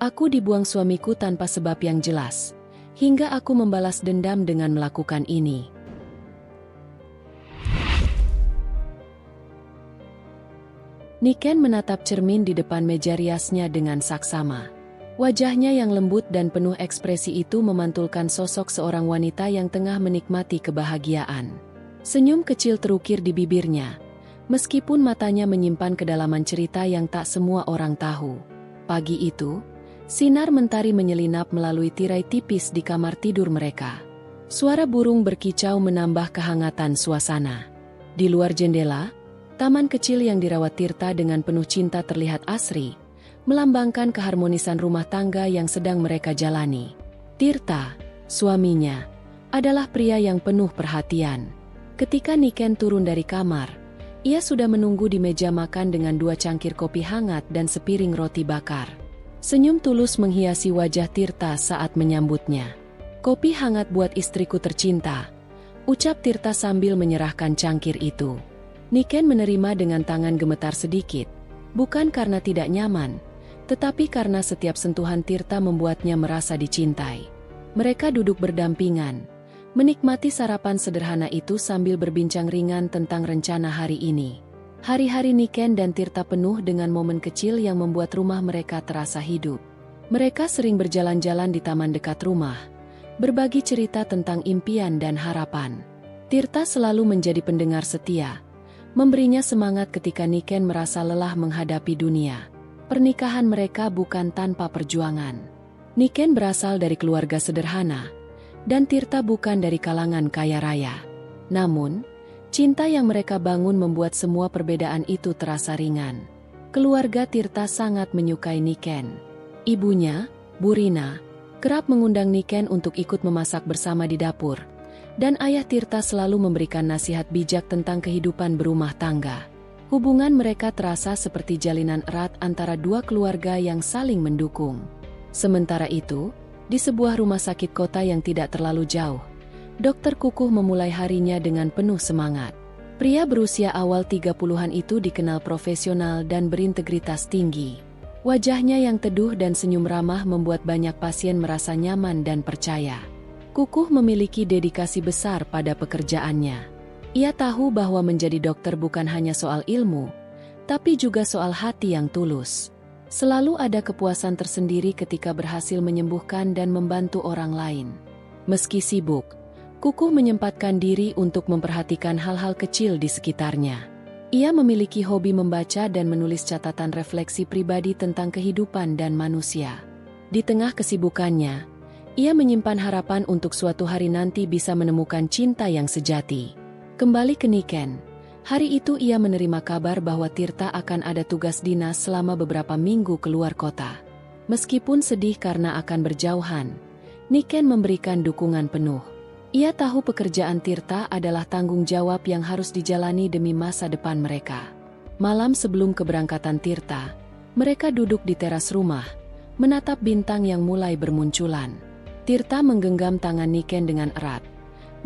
Aku dibuang suamiku tanpa sebab yang jelas, hingga aku membalas dendam dengan melakukan ini. Niken menatap cermin di depan meja riasnya dengan saksama. Wajahnya yang lembut dan penuh ekspresi itu memantulkan sosok seorang wanita yang tengah menikmati kebahagiaan. Senyum kecil terukir di bibirnya, meskipun matanya menyimpan kedalaman cerita yang tak semua orang tahu. Pagi itu, sinar mentari menyelinap melalui tirai tipis di kamar tidur mereka. Suara burung berkicau menambah kehangatan suasana. Di luar jendela, taman kecil yang dirawat Tirta dengan penuh cinta terlihat asri, melambangkan keharmonisan rumah tangga yang sedang mereka jalani. Tirta, suaminya, adalah pria yang penuh perhatian. Ketika Niken turun dari kamar, ia sudah menunggu di meja makan dengan 2 cangkir kopi hangat dan sepiring roti bakar. Senyum tulus menghiasi wajah Tirta saat menyambutnya. "Kopi hangat buat istriku tercinta," ucap Tirta sambil menyerahkan cangkir itu. Niken menerima dengan tangan gemetar sedikit, bukan karena tidak nyaman, tetapi karena setiap sentuhan Tirta membuatnya merasa dicintai. Mereka duduk berdampingan, menikmati sarapan sederhana itu sambil berbincang ringan tentang rencana hari ini. Hari-hari Niken dan Tirta penuh dengan momen kecil yang membuat rumah mereka terasa hidup. Mereka sering berjalan-jalan di taman dekat rumah, berbagi cerita tentang impian dan harapan. Tirta selalu menjadi pendengar setia, memberinya semangat ketika Niken merasa lelah menghadapi dunia. Pernikahan mereka bukan tanpa perjuangan. Niken berasal dari keluarga sederhana, dan Tirta bukan dari kalangan kaya raya. Namun, cinta yang mereka bangun membuat semua perbedaan itu terasa ringan. Keluarga Tirta sangat menyukai Niken. Ibunya, Bu Rina, kerap mengundang Niken untuk ikut memasak bersama di dapur, dan ayah Tirta selalu memberikan nasihat bijak tentang kehidupan berumah tangga. Hubungan mereka terasa seperti jalinan erat antara 2 keluarga yang saling mendukung. Sementara itu, di sebuah rumah sakit kota yang tidak terlalu jauh, Dokter Kukuh memulai harinya dengan penuh semangat. Pria berusia awal 30-an itu dikenal profesional dan berintegritas tinggi. Wajahnya yang teduh dan senyum ramah membuat banyak pasien merasa nyaman dan percaya. Kukuh memiliki dedikasi besar pada pekerjaannya. Ia tahu bahwa menjadi dokter bukan hanya soal ilmu, tapi juga soal hati yang tulus. Selalu ada kepuasan tersendiri ketika berhasil menyembuhkan dan membantu orang lain. Meski sibuk, Kukuh menyempatkan diri untuk memperhatikan hal-hal kecil di sekitarnya. Ia memiliki hobi membaca dan menulis catatan refleksi pribadi tentang kehidupan dan manusia. Di tengah kesibukannya, ia menyimpan harapan untuk suatu hari nanti bisa menemukan cinta yang sejati. Kembali ke Niken, hari itu ia menerima kabar bahwa Tirta akan ada tugas dinas selama beberapa minggu keluar kota. Meskipun sedih karena akan berjauhan, Niken memberikan dukungan penuh. Ia tahu pekerjaan Tirta adalah tanggung jawab yang harus dijalani demi masa depan mereka. Malam sebelum keberangkatan Tirta, mereka duduk di teras rumah, menatap bintang yang mulai bermunculan. Tirta menggenggam tangan Niken dengan erat,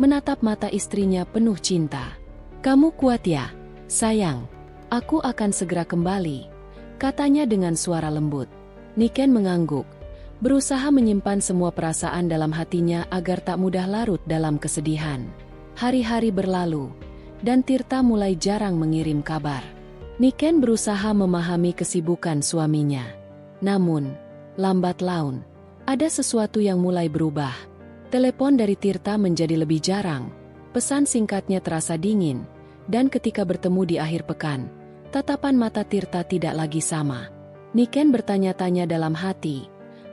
menatap mata istrinya penuh cinta. "Kamu kuat ya, sayang. Aku akan segera kembali," katanya dengan suara lembut. Niken mengangguk, berusaha menyimpan semua perasaan dalam hatinya agar tak mudah larut dalam kesedihan. Hari-hari berlalu, dan Tirta mulai jarang mengirim kabar. Niken berusaha memahami kesibukan suaminya. Namun, lambat laun, ada sesuatu yang mulai berubah. Telepon dari Tirta menjadi lebih jarang, pesan singkatnya terasa dingin, dan ketika bertemu di akhir pekan, tatapan mata Tirta tidak lagi sama. Niken bertanya-tanya dalam hati,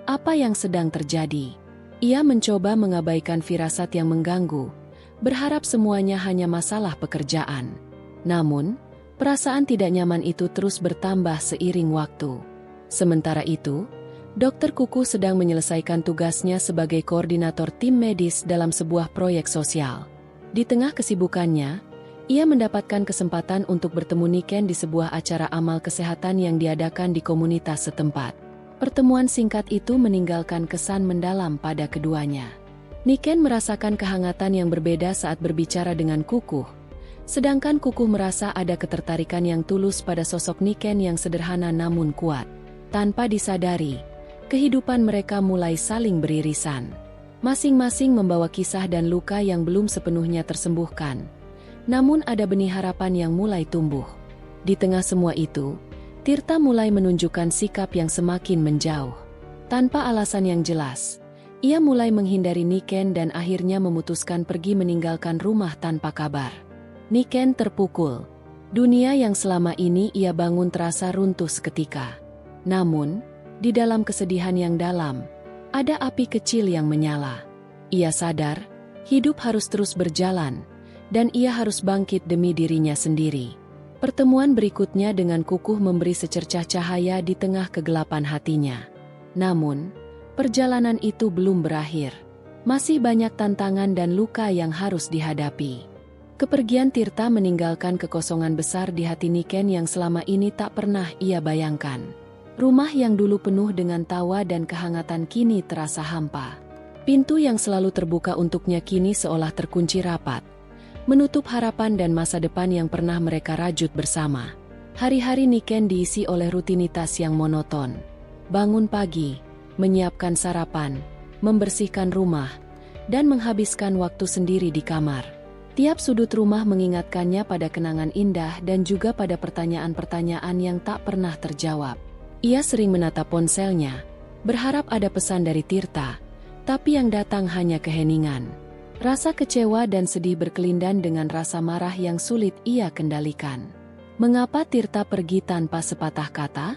apa yang sedang terjadi? Ia mencoba mengabaikan firasat yang mengganggu, berharap semuanya hanya masalah pekerjaan. Namun, perasaan tidak nyaman itu terus bertambah seiring waktu. Sementara itu, Dokter Kukuh sedang menyelesaikan tugasnya sebagai koordinator tim medis dalam sebuah proyek sosial. Di tengah kesibukannya, ia mendapatkan kesempatan untuk bertemu Niken di sebuah acara amal kesehatan yang diadakan di komunitas setempat. Pertemuan singkat itu meninggalkan kesan mendalam pada keduanya. Niken merasakan kehangatan yang berbeda saat berbicara dengan Kukuh, sedangkan Kukuh merasa ada ketertarikan yang tulus pada sosok Niken yang sederhana namun kuat. Tanpa disadari, kehidupan mereka mulai saling beririsan. Masing-masing membawa kisah dan luka yang belum sepenuhnya tersembuhkan. Namun ada benih harapan yang mulai tumbuh. Di tengah semua itu, Tirta mulai menunjukkan sikap yang semakin menjauh. Tanpa alasan yang jelas, ia mulai menghindari Niken dan akhirnya memutuskan pergi meninggalkan rumah tanpa kabar. Niken terpukul. Dunia yang selama ini ia bangun terasa runtuh seketika. Namun, di dalam kesedihan yang dalam, ada api kecil yang menyala. Ia sadar, hidup harus terus berjalan, dan ia harus bangkit demi dirinya sendiri. Pertemuan berikutnya dengan Kukuh memberi secercah cahaya di tengah kegelapan hatinya. Namun, perjalanan itu belum berakhir. Masih banyak tantangan dan luka yang harus dihadapi. Kepergian Tirta meninggalkan kekosongan besar di hati Niken yang selama ini tak pernah ia bayangkan. Rumah yang dulu penuh dengan tawa dan kehangatan kini terasa hampa. Pintu yang selalu terbuka untuknya kini seolah terkunci rapat, menutup harapan dan masa depan yang pernah mereka rajut bersama. Hari-hari Niken diisi oleh rutinitas yang monoton. Bangun pagi, menyiapkan sarapan, membersihkan rumah, dan menghabiskan waktu sendiri di kamar. Tiap sudut rumah mengingatkannya pada kenangan indah dan juga pada pertanyaan-pertanyaan yang tak pernah terjawab. Ia sering menatap ponselnya, berharap ada pesan dari Tirta, tapi yang datang hanya keheningan. Rasa kecewa dan sedih berkelindan dengan rasa marah yang sulit ia kendalikan. Mengapa Tirta pergi tanpa sepatah kata?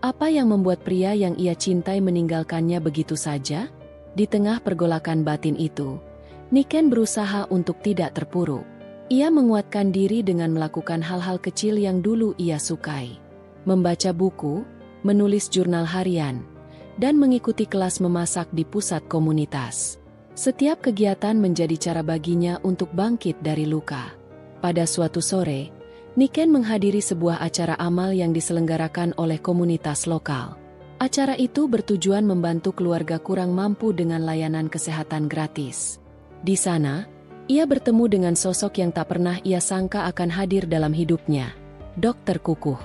Apa yang membuat pria yang ia cintai meninggalkannya begitu saja? Di tengah pergolakan batin itu, Niken berusaha untuk tidak terpuruk. Ia menguatkan diri dengan melakukan hal-hal kecil yang dulu ia sukai. Membaca buku, menulis jurnal harian, dan mengikuti kelas memasak di pusat komunitas. Setiap kegiatan menjadi cara baginya untuk bangkit dari luka. Pada suatu sore, Niken menghadiri sebuah acara amal yang diselenggarakan oleh komunitas lokal. Acara itu bertujuan membantu keluarga kurang mampu dengan layanan kesehatan gratis. Di sana, ia bertemu dengan sosok yang tak pernah ia sangka akan hadir dalam hidupnya, Dr. Kukuh.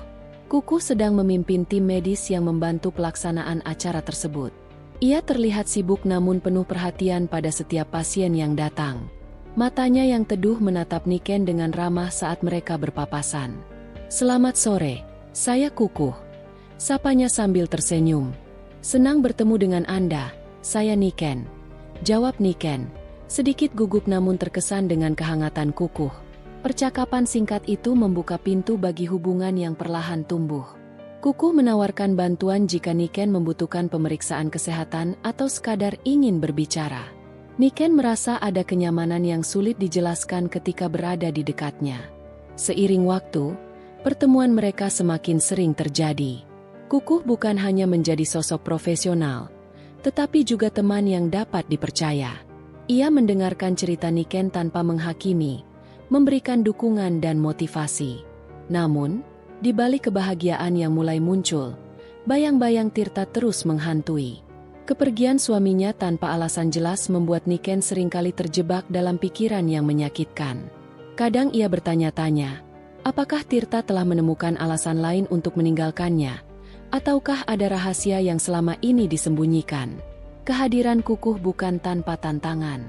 Kukuh sedang memimpin tim medis yang membantu pelaksanaan acara tersebut. Ia terlihat sibuk namun penuh perhatian pada setiap pasien yang datang. Matanya yang teduh menatap Niken dengan ramah saat mereka berpapasan. "Selamat sore, saya Kukuh," sapanya sambil tersenyum. "Senang bertemu dengan Anda, saya Niken," jawab Niken, sedikit gugup namun terkesan dengan kehangatan Kukuh. Percakapan singkat itu membuka pintu bagi hubungan yang perlahan tumbuh. Kukuh menawarkan bantuan jika Niken membutuhkan pemeriksaan kesehatan atau sekadar ingin berbicara. Niken merasa ada kenyamanan yang sulit dijelaskan ketika berada di dekatnya. Seiring waktu, pertemuan mereka semakin sering terjadi. Kukuh bukan hanya menjadi sosok profesional, tetapi juga teman yang dapat dipercaya. Ia mendengarkan cerita Niken tanpa menghakimi, memberikan dukungan dan motivasi. Namun, di balik kebahagiaan yang mulai muncul, bayang-bayang Tirta terus menghantui. Kepergian suaminya tanpa alasan jelas membuat Niken seringkali terjebak dalam pikiran yang menyakitkan. Kadang ia bertanya-tanya, apakah Tirta telah menemukan alasan lain untuk meninggalkannya, ataukah ada rahasia yang selama ini disembunyikan? Kehadiran Kukuh bukan tanpa tantangan.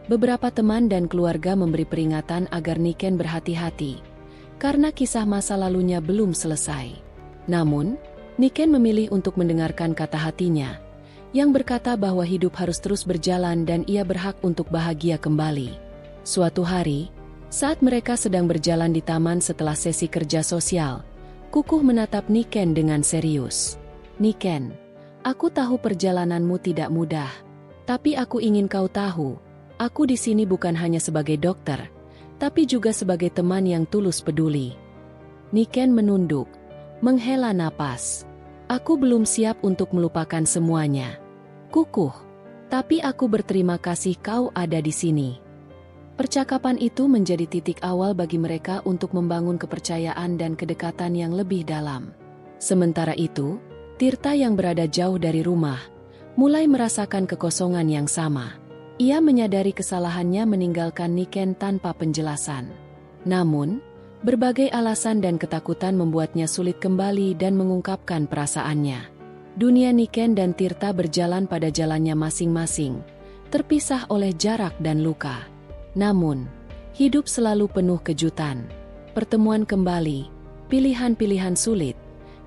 Beberapa teman dan keluarga memberi peringatan agar Niken berhati-hati, karena kisah masa lalunya belum selesai. Namun, Niken memilih untuk mendengarkan kata hatinya, yang berkata bahwa hidup harus terus berjalan dan ia berhak untuk bahagia kembali. Suatu hari, saat mereka sedang berjalan di taman setelah sesi kerja sosial, Kukuh menatap Niken dengan serius. "Niken, aku tahu perjalananmu tidak mudah, tapi aku ingin kau tahu, aku di sini bukan hanya sebagai dokter, tapi juga sebagai teman yang tulus peduli." Niken menunduk, menghela napas. "Aku belum siap untuk melupakan semuanya, Kukuh, tapi aku berterima kasih kau ada di sini." Percakapan itu menjadi titik awal bagi mereka untuk membangun kepercayaan dan kedekatan yang lebih dalam. Sementara itu, Tirta yang berada jauh dari rumah, mulai merasakan kekosongan yang sama. Ia menyadari kesalahannya meninggalkan Niken tanpa penjelasan. Namun, berbagai alasan dan ketakutan membuatnya sulit kembali dan mengungkapkan perasaannya. Dunia Niken dan Tirta berjalan pada jalannya masing-masing, terpisah oleh jarak dan luka. Namun, hidup selalu penuh kejutan. Pertemuan kembali, pilihan-pilihan sulit,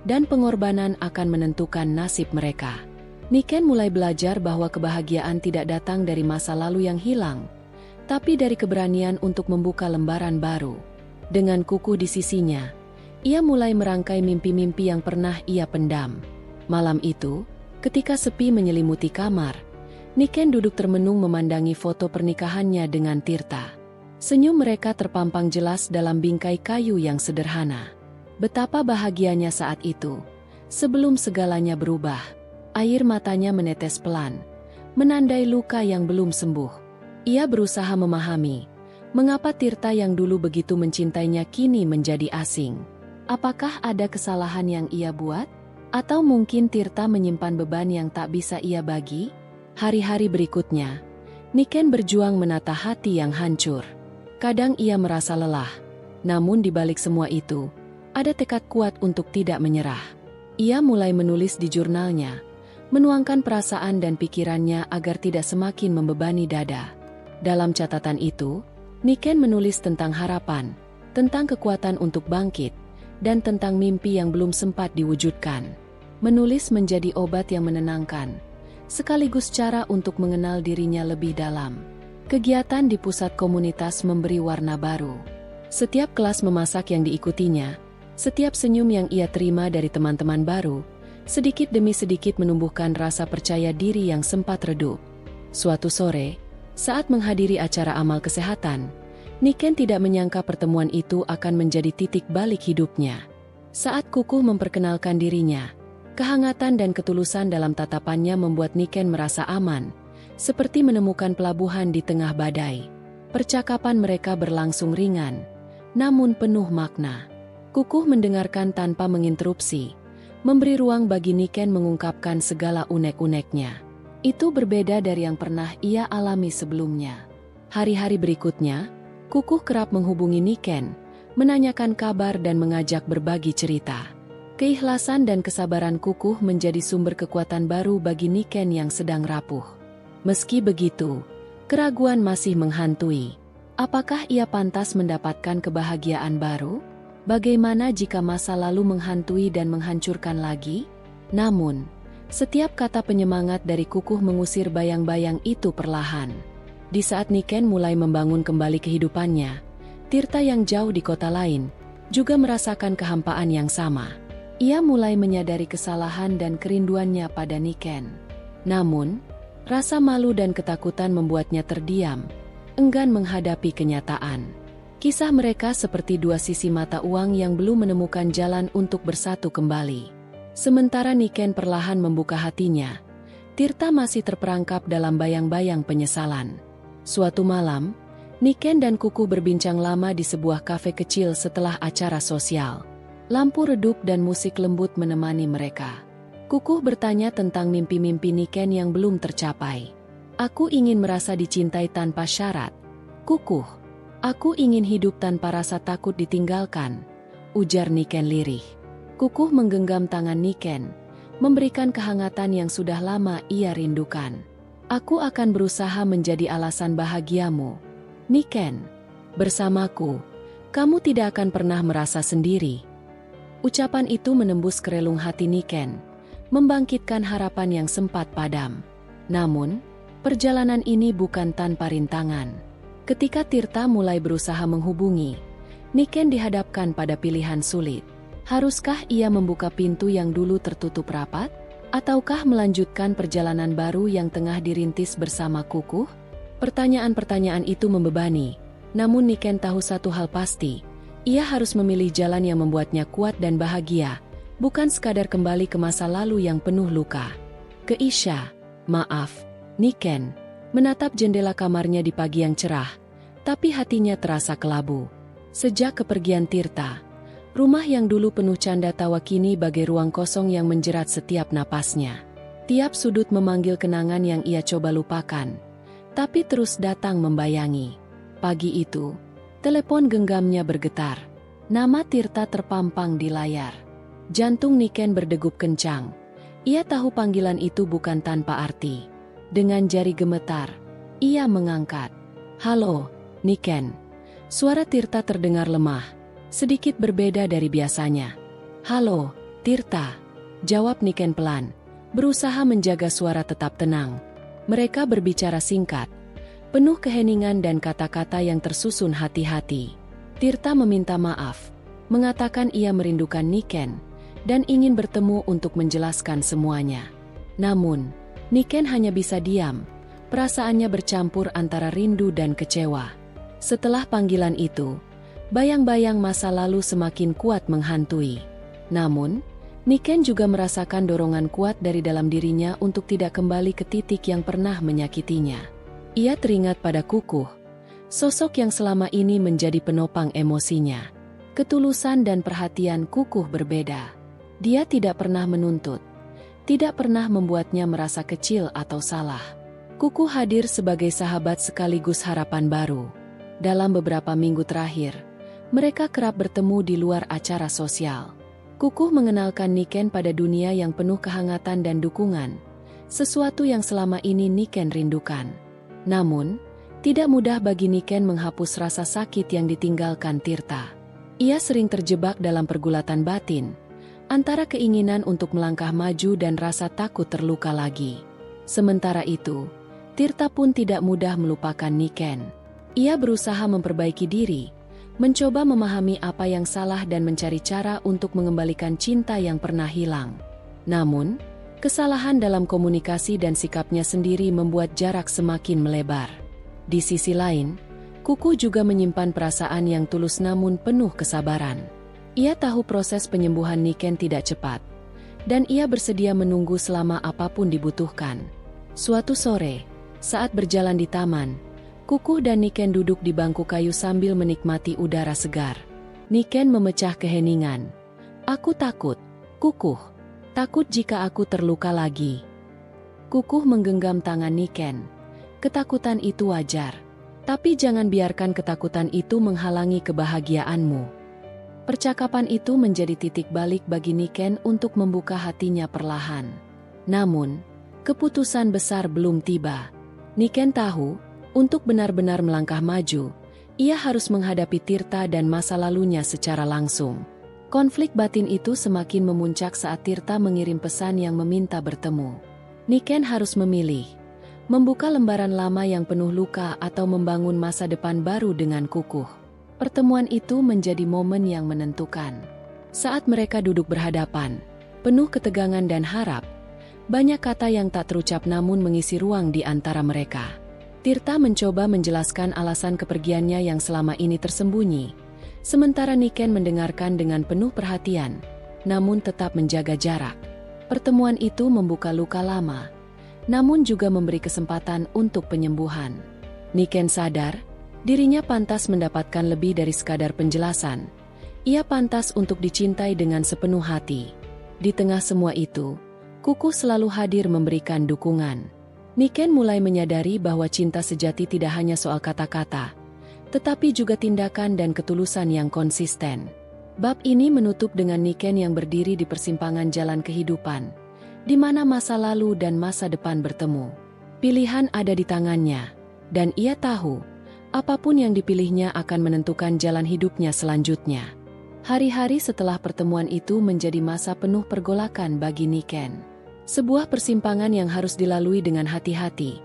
dan pengorbanan akan menentukan nasib mereka. Niken mulai belajar bahwa kebahagiaan tidak datang dari masa lalu yang hilang, tapi dari keberanian untuk membuka lembaran baru. Dengan kukuh di sisinya, ia mulai merangkai mimpi-mimpi yang pernah ia pendam. Malam itu, ketika sepi menyelimuti kamar, Niken duduk termenung memandangi foto pernikahannya dengan Tirta. Senyum mereka terpampang jelas dalam bingkai kayu yang sederhana. Betapa bahagianya saat itu. Sebelum segalanya berubah, air matanya menetes pelan, menandai luka yang belum sembuh. Ia berusaha memahami, mengapa Tirta yang dulu begitu mencintainya kini menjadi asing. Apakah ada kesalahan yang ia buat? Atau mungkin Tirta menyimpan beban yang tak bisa ia bagi? Hari-hari berikutnya, Niken berjuang menata hati yang hancur. Kadang ia merasa lelah, namun di balik semua itu, ada tekad kuat untuk tidak menyerah. Ia mulai menulis di jurnalnya, menuangkan perasaan dan pikirannya agar tidak semakin membebani dada. Dalam catatan itu, Niken menulis tentang harapan, tentang kekuatan untuk bangkit, dan tentang mimpi yang belum sempat diwujudkan. Menulis menjadi obat yang menenangkan, sekaligus cara untuk mengenal dirinya lebih dalam. Kegiatan di pusat komunitas memberi warna baru. Setiap kelas memasak yang diikutinya, setiap senyum yang ia terima dari teman-teman baru, sedikit demi sedikit menumbuhkan rasa percaya diri yang sempat redup. Suatu sore, saat menghadiri acara amal kesehatan, Niken tidak menyangka pertemuan itu akan menjadi titik balik hidupnya. Saat kukuh memperkenalkan dirinya, kehangatan dan ketulusan dalam tatapannya membuat Niken merasa aman, seperti menemukan pelabuhan di tengah badai. Percakapan mereka berlangsung ringan, namun penuh makna. Kukuh mendengarkan tanpa menginterupsi, memberi ruang bagi Niken mengungkapkan segala unek-uneknya. Itu berbeda dari yang pernah ia alami sebelumnya. Hari-hari berikutnya, Kukuh kerap menghubungi Niken, menanyakan kabar dan mengajak berbagi cerita. Keikhlasan dan kesabaran Kukuh menjadi sumber kekuatan baru bagi Niken yang sedang rapuh. Meski begitu, keraguan masih menghantui. Apakah ia pantas mendapatkan kebahagiaan baru? Bagaimana jika masa lalu menghantui dan menghancurkan lagi? Namun, setiap kata penyemangat dari Kukuh mengusir bayang-bayang itu perlahan. Di saat Niken mulai membangun kembali kehidupannya, Tirta yang jauh di kota lain juga merasakan kehampaan yang sama. Ia mulai menyadari kesalahan dan kerinduannya pada Niken. Namun, rasa malu dan ketakutan membuatnya terdiam, enggan menghadapi kenyataan. Kisah mereka seperti dua sisi mata uang yang belum menemukan jalan untuk bersatu kembali. Sementara Niken perlahan membuka hatinya, Tirta masih terperangkap dalam bayang-bayang penyesalan. Suatu malam, Niken dan Kukuh berbincang lama di sebuah kafe kecil setelah acara sosial. Lampu redup dan musik lembut menemani mereka. Kukuh bertanya tentang mimpi-mimpi Niken yang belum tercapai. "Aku ingin merasa dicintai tanpa syarat. Kukuh, aku ingin hidup tanpa rasa takut ditinggalkan," ujar Niken lirih. Kukuh menggenggam tangan Niken, memberikan kehangatan yang sudah lama ia rindukan. "Aku akan berusaha menjadi alasan bahagiamu, Niken. Bersamaku, kamu tidak akan pernah merasa sendiri." Ucapan itu menembus kerelung hati Niken, membangkitkan harapan yang sempat padam. Namun, perjalanan ini bukan tanpa rintangan. Ketika Tirta mulai berusaha menghubungi, Niken dihadapkan pada pilihan sulit. Haruskah ia membuka pintu yang dulu tertutup rapat? Ataukah melanjutkan perjalanan baru yang tengah dirintis bersama Kukuh? Pertanyaan-pertanyaan itu membebani, namun Niken tahu satu hal pasti. Ia harus memilih jalan yang membuatnya kuat dan bahagia, bukan sekadar kembali ke masa lalu yang penuh luka. Niken menatap jendela kamarnya di pagi yang cerah, tapi hatinya terasa kelabu. Sejak kepergian Tirta, rumah yang dulu penuh canda tawa kini bagai ruang kosong yang menjerat setiap napasnya. Tiap sudut memanggil kenangan yang ia coba lupakan, tapi terus datang membayangi. Pagi itu, telepon genggamnya bergetar. Nama Tirta terpampang di layar. Jantung Niken berdegup kencang. Ia tahu panggilan itu bukan tanpa arti. Dengan jari gemetar, ia mengangkat. "Halo, Niken." Suara Tirta terdengar lemah, sedikit berbeda dari biasanya. "Halo, Tirta," jawab Niken pelan, berusaha menjaga suara tetap tenang. Mereka berbicara singkat, penuh keheningan dan kata-kata yang tersusun hati-hati. Tirta meminta maaf, mengatakan ia merindukan Niken, dan ingin bertemu untuk menjelaskan semuanya. Namun, Niken hanya bisa diam, perasaannya bercampur antara rindu dan kecewa. Setelah panggilan itu, bayang-bayang masa lalu semakin kuat menghantui. Namun, Niken juga merasakan dorongan kuat dari dalam dirinya untuk tidak kembali ke titik yang pernah menyakitinya. Ia teringat pada Kukuh, sosok yang selama ini menjadi penopang emosinya. Ketulusan dan perhatian Kukuh berbeda. Dia tidak pernah menuntut, tidak pernah membuatnya merasa kecil atau salah. Kukuh hadir sebagai sahabat sekaligus harapan baru. Dalam beberapa minggu terakhir, mereka kerap bertemu di luar acara sosial. Kukuh mengenalkan Niken pada dunia yang penuh kehangatan dan dukungan, sesuatu yang selama ini Niken rindukan. Namun, tidak mudah bagi Niken menghapus rasa sakit yang ditinggalkan Tirta. Ia sering terjebak dalam pergulatan batin, antara keinginan untuk melangkah maju dan rasa takut terluka lagi. Sementara itu, Tirta pun tidak mudah melupakan Niken. Ia berusaha memperbaiki diri, mencoba memahami apa yang salah dan mencari cara untuk mengembalikan cinta yang pernah hilang. Namun, kesalahan dalam komunikasi dan sikapnya sendiri membuat jarak semakin melebar. Di sisi lain, Kukuh juga menyimpan perasaan yang tulus namun penuh kesabaran. Ia tahu proses penyembuhan Niken tidak cepat, dan ia bersedia menunggu selama apapun dibutuhkan. Suatu sore, saat berjalan di taman, Kukuh dan Niken duduk di bangku kayu sambil menikmati udara segar. Niken memecah keheningan. "Aku takut, Kukuh. Takut jika aku terluka lagi." Kukuh menggenggam tangan Niken. "Ketakutan itu wajar. Tapi jangan biarkan ketakutan itu menghalangi kebahagiaanmu." Percakapan itu menjadi titik balik bagi Niken untuk membuka hatinya perlahan. Namun, keputusan besar belum tiba. Niken tahu, untuk benar-benar melangkah maju, ia harus menghadapi Tirta dan masa lalunya secara langsung. Konflik batin itu semakin memuncak saat Tirta mengirim pesan yang meminta bertemu. Niken harus memilih, membuka lembaran lama yang penuh luka atau membangun masa depan baru dengan Kukuh. Pertemuan itu menjadi momen yang menentukan. Saat mereka duduk berhadapan, penuh ketegangan dan harap, banyak kata yang tak terucap namun mengisi ruang di antara mereka. Tirta mencoba menjelaskan alasan kepergiannya yang selama ini tersembunyi, sementara Niken mendengarkan dengan penuh perhatian, namun tetap menjaga jarak. Pertemuan itu membuka luka lama, namun juga memberi kesempatan untuk penyembuhan. Niken sadar, dirinya pantas mendapatkan lebih dari sekadar penjelasan. Ia pantas untuk dicintai dengan sepenuh hati. Di tengah semua itu, Kukuh selalu hadir memberikan dukungan. Niken mulai menyadari bahwa cinta sejati tidak hanya soal kata-kata, tetapi juga tindakan dan ketulusan yang konsisten. Bab ini menutup dengan Niken yang berdiri di persimpangan jalan kehidupan, di mana masa lalu dan masa depan bertemu. Pilihan ada di tangannya, dan ia tahu, apapun yang dipilihnya akan menentukan jalan hidupnya selanjutnya. Hari-hari setelah pertemuan itu menjadi masa penuh pergolakan bagi Niken. Sebuah persimpangan yang harus dilalui dengan hati-hati,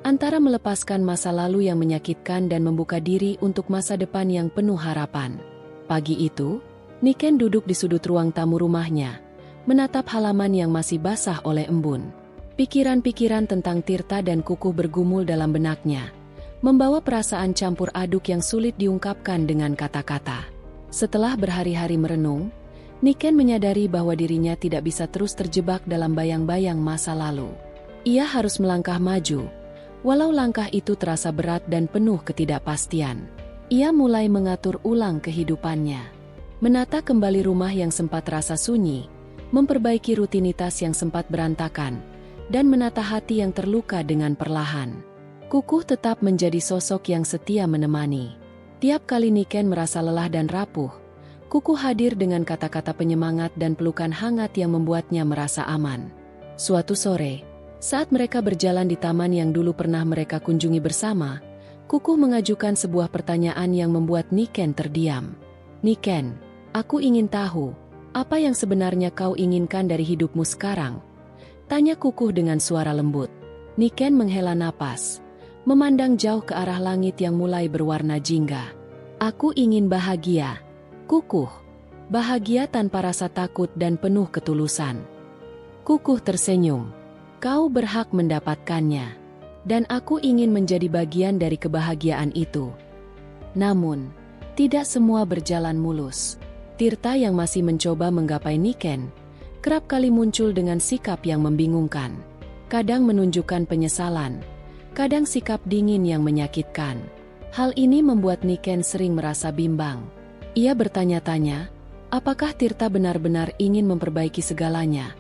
antara melepaskan masa lalu yang menyakitkan dan membuka diri untuk masa depan yang penuh harapan. Pagi itu, Niken duduk di sudut ruang tamu rumahnya, menatap halaman yang masih basah oleh embun. Pikiran-pikiran tentang Tirta dan Kukuh bergumul dalam benaknya, membawa perasaan campur aduk yang sulit diungkapkan dengan kata-kata. Setelah berhari-hari merenung, Niken menyadari bahwa dirinya tidak bisa terus terjebak dalam bayang-bayang masa lalu. Ia harus melangkah maju, walau langkah itu terasa berat dan penuh ketidakpastian. Ia mulai mengatur ulang kehidupannya. Menata kembali rumah yang sempat terasa sunyi, memperbaiki rutinitas yang sempat berantakan, dan menata hati yang terluka dengan perlahan. Kukuh tetap menjadi sosok yang setia menemani. Tiap kali Niken merasa lelah dan rapuh, Kukuh hadir dengan kata-kata penyemangat dan pelukan hangat yang membuatnya merasa aman. Suatu sore, saat mereka berjalan di taman yang dulu pernah mereka kunjungi bersama, Kukuh mengajukan sebuah pertanyaan yang membuat Niken terdiam. "Niken, aku ingin tahu, apa yang sebenarnya kau inginkan dari hidupmu sekarang?" tanya Kukuh dengan suara lembut. Niken menghela napas, memandang jauh ke arah langit yang mulai berwarna jingga. "Aku ingin bahagia, Kukuh. Bahagia tanpa rasa takut dan penuh ketulusan." Kukuh tersenyum. "Kau berhak mendapatkannya. Dan aku ingin menjadi bagian dari kebahagiaan itu." Namun, tidak semua berjalan mulus. Tirta yang masih mencoba menggapai Niken, kerap kali muncul dengan sikap yang membingungkan. Kadang menunjukkan penyesalan, kadang sikap dingin yang menyakitkan. Hal ini membuat Niken sering merasa bimbang. Ia bertanya-tanya, apakah Tirta benar-benar ingin memperbaiki segalanya,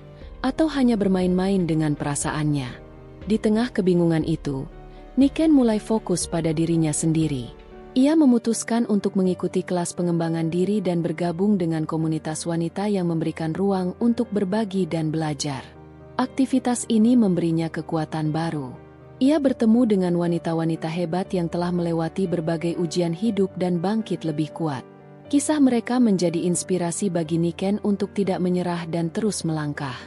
atau hanya bermain-main dengan perasaannya. Di tengah kebingungan itu, Niken mulai fokus pada dirinya sendiri. Ia memutuskan untuk mengikuti kelas pengembangan diri dan bergabung dengan komunitas wanita yang memberikan ruang untuk berbagi dan belajar. Aktivitas ini memberinya kekuatan baru. Ia bertemu dengan wanita-wanita hebat yang telah melewati berbagai ujian hidup dan bangkit lebih kuat. Kisah mereka menjadi inspirasi bagi Niken untuk tidak menyerah dan terus melangkah.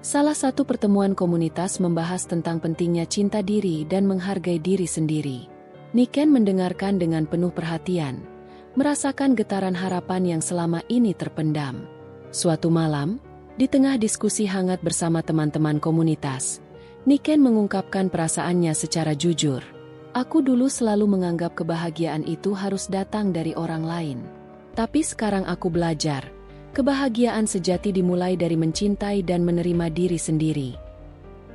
Salah satu pertemuan komunitas membahas tentang pentingnya cinta diri dan menghargai diri sendiri. Niken mendengarkan dengan penuh perhatian, merasakan getaran harapan yang selama ini terpendam. Suatu malam, di tengah diskusi hangat bersama teman-teman komunitas, Niken mengungkapkan perasaannya secara jujur. "Aku dulu selalu menganggap kebahagiaan itu harus datang dari orang lain. Tapi sekarang aku belajar, kebahagiaan sejati dimulai dari mencintai dan menerima diri sendiri."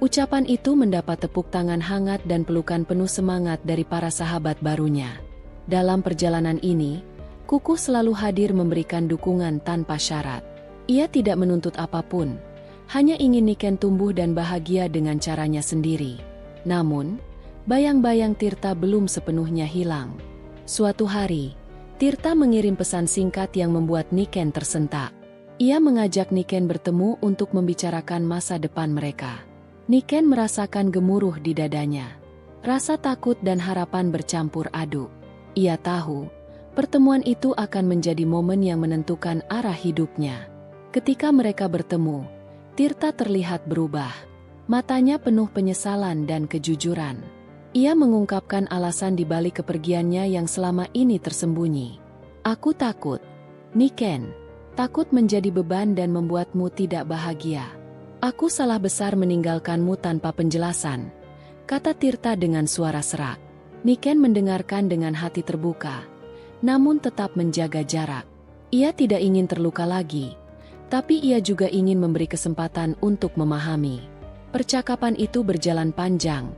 Ucapan itu mendapat tepuk tangan hangat dan pelukan penuh semangat dari para sahabat barunya. Dalam perjalanan ini, Kukuh selalu hadir memberikan dukungan tanpa syarat. Ia tidak menuntut apapun, hanya ingin Niken tumbuh dan bahagia dengan caranya sendiri. Namun, bayang-bayang Tirta belum sepenuhnya hilang. Suatu hari, Tirta mengirim pesan singkat yang membuat Niken tersentak. Ia mengajak Niken bertemu untuk membicarakan masa depan mereka. Niken merasakan gemuruh di dadanya. Rasa takut dan harapan bercampur aduk. Ia tahu, pertemuan itu akan menjadi momen yang menentukan arah hidupnya. Ketika mereka bertemu, Tirta terlihat berubah. Matanya penuh penyesalan dan kejujuran. Ia mengungkapkan alasan di balik kepergiannya yang selama ini tersembunyi. "Aku takut, Niken. Takut menjadi beban dan membuatmu tidak bahagia. Aku salah besar meninggalkanmu tanpa penjelasan," kata Tirta dengan suara serak. Niken mendengarkan dengan hati terbuka, namun tetap menjaga jarak. Ia tidak ingin terluka lagi, tapi ia juga ingin memberi kesempatan untuk memahami. Percakapan itu berjalan panjang,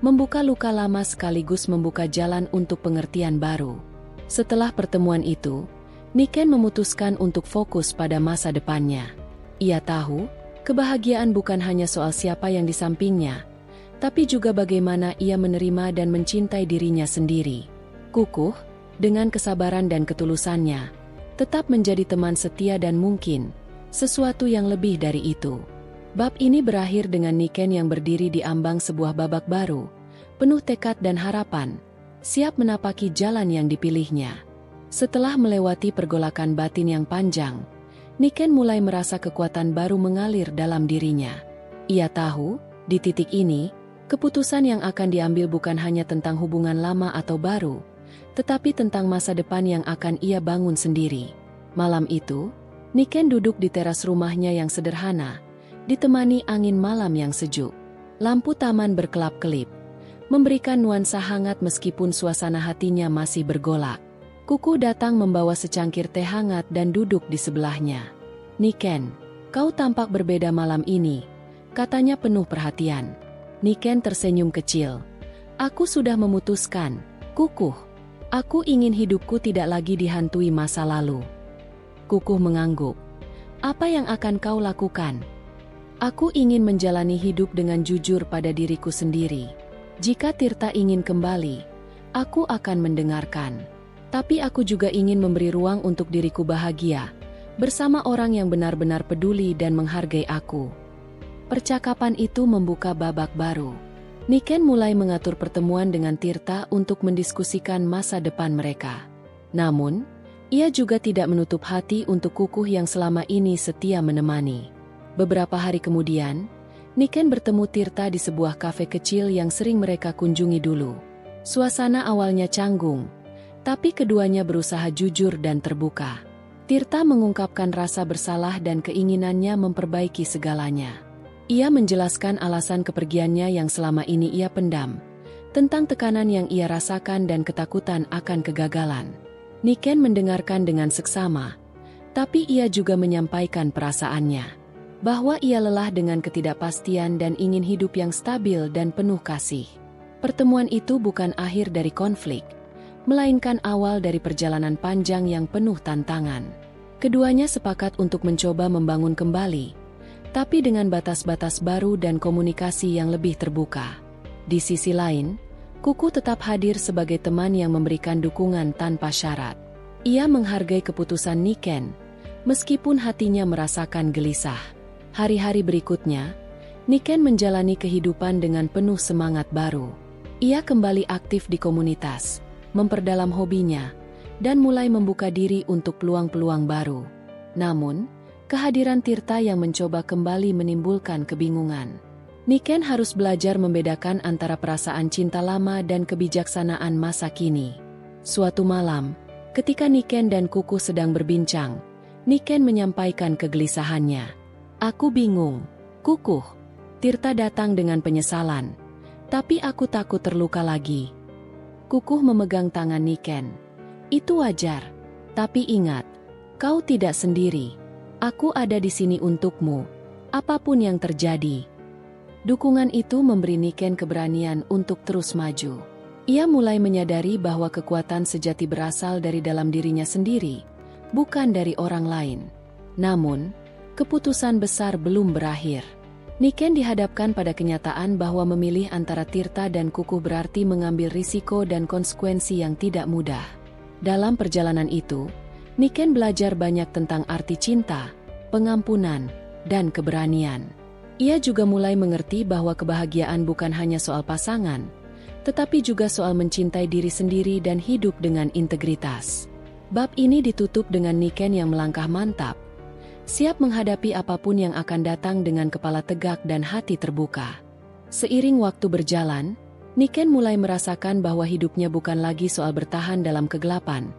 membuka luka lama sekaligus membuka jalan untuk pengertian baru. Setelah pertemuan itu, Niken memutuskan untuk fokus pada masa depannya. Ia tahu, kebahagiaan bukan hanya soal siapa yang di sampingnya, tapi juga bagaimana ia menerima dan mencintai dirinya sendiri. Kukuh, dengan kesabaran dan ketulusannya, tetap menjadi teman setia dan mungkin sesuatu yang lebih dari itu. Bab ini berakhir dengan Niken yang berdiri di ambang sebuah babak baru, penuh tekad dan harapan, siap menapaki jalan yang dipilihnya. Setelah melewati pergolakan batin yang panjang, Niken mulai merasa kekuatan baru mengalir dalam dirinya. Ia tahu, di titik ini, keputusan yang akan diambil bukan hanya tentang hubungan lama atau baru, tetapi tentang masa depan yang akan ia bangun sendiri. Malam itu, Niken duduk di teras rumahnya yang sederhana, ditemani angin malam yang sejuk. Lampu taman berkelap-kelip, memberikan nuansa hangat meskipun suasana hatinya masih bergolak. Kukuh datang membawa secangkir teh hangat dan duduk di sebelahnya. "Niken, kau tampak berbeda malam ini," katanya penuh perhatian. Niken tersenyum kecil. "Aku sudah memutuskan, Kukuh. Aku ingin hidupku tidak lagi dihantui masa lalu." Kukuh mengangguk. "Apa yang akan kau lakukan?" "Aku ingin menjalani hidup dengan jujur pada diriku sendiri. Jika Tirta ingin kembali, aku akan mendengarkan. Tapi aku juga ingin memberi ruang untuk diriku bahagia, bersama orang yang benar-benar peduli dan menghargai aku." Percakapan itu membuka babak baru. Niken mulai mengatur pertemuan dengan Tirta untuk mendiskusikan masa depan mereka. Namun, ia juga tidak menutup hati untuk Kukuh yang selama ini setia menemani. Beberapa hari kemudian, Niken bertemu Tirta di sebuah kafe kecil yang sering mereka kunjungi dulu. Suasana awalnya canggung, tapi keduanya berusaha jujur dan terbuka. Tirta mengungkapkan rasa bersalah dan keinginannya memperbaiki segalanya. Ia menjelaskan alasan kepergiannya yang selama ini ia pendam, tentang tekanan yang ia rasakan dan ketakutan akan kegagalan. Niken mendengarkan dengan seksama, tapi ia juga menyampaikan perasaannya, bahwa ia lelah dengan ketidakpastian dan ingin hidup yang stabil dan penuh kasih. Pertemuan itu bukan akhir dari konflik, melainkan awal dari perjalanan panjang yang penuh tantangan. Keduanya sepakat untuk mencoba membangun kembali, tapi dengan batas-batas baru dan komunikasi yang lebih terbuka. Di sisi lain, Kukuh tetap hadir sebagai teman yang memberikan dukungan tanpa syarat. Ia menghargai keputusan Niken, meskipun hatinya merasakan gelisah. Hari-hari berikutnya, Niken menjalani kehidupan dengan penuh semangat baru. Ia kembali aktif di komunitas, memperdalam hobinya, dan mulai membuka diri untuk peluang-peluang baru. Namun, kehadiran Tirta yang mencoba kembali menimbulkan kebingungan. Niken harus belajar membedakan antara perasaan cinta lama dan kebijaksanaan masa kini. Suatu malam, ketika Niken dan Kukuh sedang berbincang, Niken menyampaikan kegelisahannya. "Aku bingung, Kukuh." Tirta datang dengan penyesalan. "Tapi aku takut terluka lagi." Kukuh memegang tangan Niken. "Itu wajar. Tapi ingat, kau tidak sendiri. Aku ada di sini untukmu, apapun yang terjadi." Dukungan itu memberi Niken keberanian untuk terus maju. Ia mulai menyadari bahwa kekuatan sejati berasal dari dalam dirinya sendiri, bukan dari orang lain. Namun, keputusan besar belum berakhir. Niken dihadapkan pada kenyataan bahwa memilih antara Tirta dan Kukuh berarti mengambil risiko dan konsekuensi yang tidak mudah. Dalam perjalanan itu, Niken belajar banyak tentang arti cinta, pengampunan, dan keberanian. Ia juga mulai mengerti bahwa kebahagiaan bukan hanya soal pasangan, tetapi juga soal mencintai diri sendiri dan hidup dengan integritas. Bab ini ditutup dengan Niken yang melangkah mantap, siap menghadapi apapun yang akan datang dengan kepala tegak dan hati terbuka. Seiring waktu berjalan, Niken mulai merasakan bahwa hidupnya bukan lagi soal bertahan dalam kegelapan,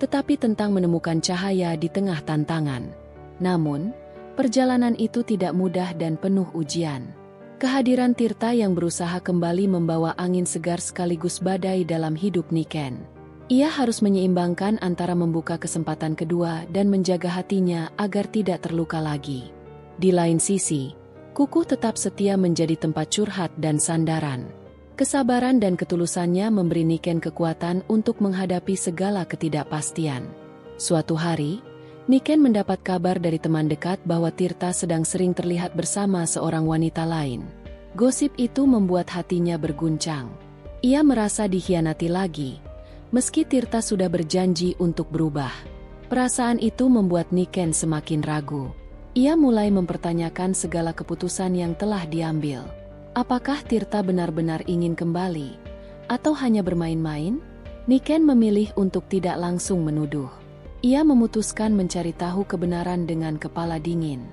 tetapi tentang menemukan cahaya di tengah tantangan. Namun, perjalanan itu tidak mudah dan penuh ujian. Kehadiran Tirta yang berusaha kembali membawa angin segar sekaligus badai dalam hidup Niken. Ia harus menyeimbangkan antara membuka kesempatan kedua dan menjaga hatinya agar tidak terluka lagi. Di lain sisi, Kukuh tetap setia menjadi tempat curhat dan sandaran. Kesabaran dan ketulusannya memberi Niken kekuatan untuk menghadapi segala ketidakpastian. Suatu hari, Niken mendapat kabar dari teman dekat bahwa Tirta sedang sering terlihat bersama seorang wanita lain. Gosip itu membuat hatinya berguncang. Ia merasa dikhianati lagi, meski Tirta sudah berjanji untuk berubah. Perasaan itu membuat Niken semakin ragu. Ia mulai mempertanyakan segala keputusan yang telah diambil. Apakah Tirta benar-benar ingin kembali, atau hanya bermain-main? Niken memilih untuk tidak langsung menuduh. Ia memutuskan mencari tahu kebenaran dengan kepala dingin.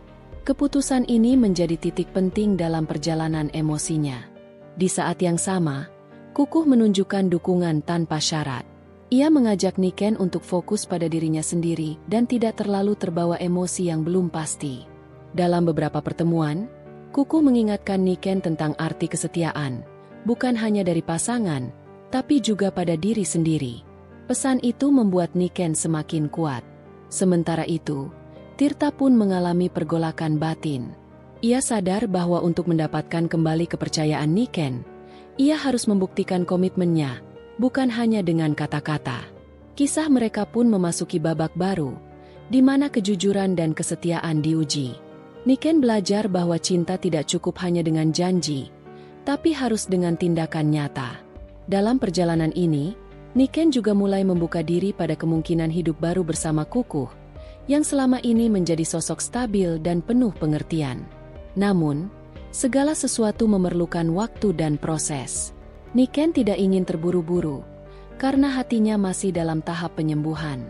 Keputusan ini menjadi titik penting dalam perjalanan emosinya. Di saat yang sama, Kukuh menunjukkan dukungan tanpa syarat. Ia mengajak Niken untuk fokus pada dirinya sendiri dan tidak terlalu terbawa emosi yang belum pasti. Dalam beberapa pertemuan, Kukuh mengingatkan Niken tentang arti kesetiaan, bukan hanya dari pasangan, tapi juga pada diri sendiri. Pesan itu membuat Niken semakin kuat. Sementara itu, Tirta pun mengalami pergolakan batin. Ia sadar bahwa untuk mendapatkan kembali kepercayaan Niken, ia harus membuktikan komitmennya, bukan hanya dengan kata-kata. Kisah mereka pun memasuki babak baru, di mana kejujuran dan kesetiaan diuji. Niken belajar bahwa cinta tidak cukup hanya dengan janji, tapi harus dengan tindakan nyata. Dalam perjalanan ini, Niken juga mulai membuka diri pada kemungkinan hidup baru bersama Kukuh, yang selama ini menjadi sosok stabil dan penuh pengertian. Namun, Segala sesuatu memerlukan waktu dan proses. Niken tidak ingin terburu-buru, karena hatinya masih dalam tahap penyembuhan.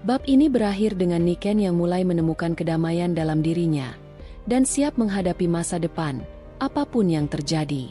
Bab ini berakhir dengan Niken yang mulai menemukan kedamaian dalam dirinya, dan siap menghadapi masa depan, apapun yang terjadi.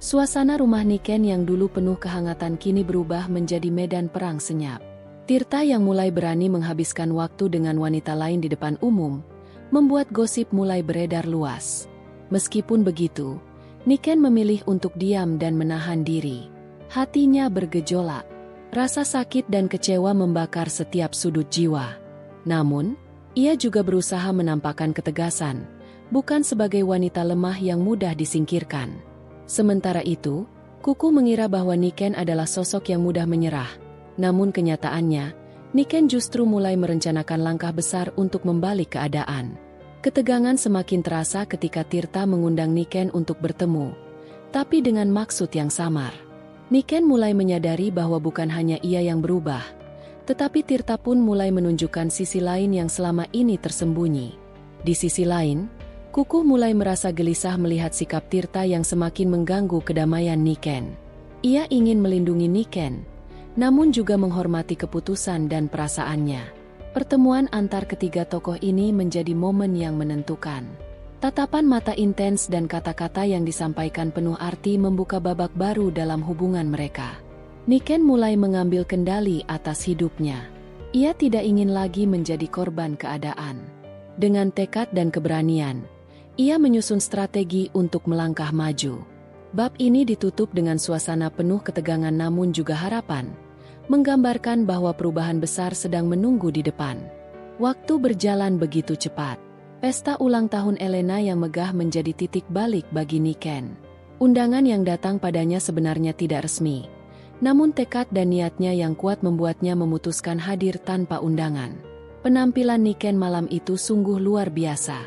Suasana rumah Niken yang dulu penuh kehangatan kini berubah menjadi medan perang senyap. Tirta yang mulai berani menghabiskan waktu dengan wanita lain di depan umum, membuat gosip mulai beredar luas. Meskipun begitu, Niken memilih untuk diam dan menahan diri. Hatinya bergejolak. Rasa sakit dan kecewa membakar setiap sudut jiwa. Namun, ia juga berusaha menampakkan ketegasan, bukan sebagai wanita lemah yang mudah disingkirkan. Sementara itu, Kuku mengira bahwa Niken adalah sosok yang mudah menyerah. Namun kenyataannya, Niken justru mulai merencanakan langkah besar untuk membalik keadaan. Ketegangan semakin terasa ketika Tirta mengundang Niken untuk bertemu, tapi dengan maksud yang samar. Niken mulai menyadari bahwa bukan hanya ia yang berubah, tetapi Tirta pun mulai menunjukkan sisi lain yang selama ini tersembunyi. Di sisi lain, Kuku mulai merasa gelisah melihat sikap Tirta yang semakin mengganggu kedamaian Niken. Ia ingin melindungi Niken, namun juga menghormati keputusan dan perasaannya. Pertemuan antar ketiga tokoh ini menjadi momen yang menentukan. Tatapan mata intens dan kata-kata yang disampaikan penuh arti membuka babak baru dalam hubungan mereka. Niken mulai mengambil kendali atas hidupnya. Ia tidak ingin lagi menjadi korban keadaan. Dengan tekad dan keberanian, ia menyusun strategi untuk melangkah maju. Bab ini ditutup dengan suasana penuh ketegangan namun juga harapan, menggambarkan bahwa perubahan besar sedang menunggu di depan. Waktu berjalan begitu cepat. Pesta ulang tahun Elena yang megah menjadi titik balik bagi Niken. Undangan yang datang padanya sebenarnya tidak resmi, namun tekad dan niatnya yang kuat membuatnya memutuskan hadir tanpa undangan. Penampilan Niken malam itu sungguh luar biasa.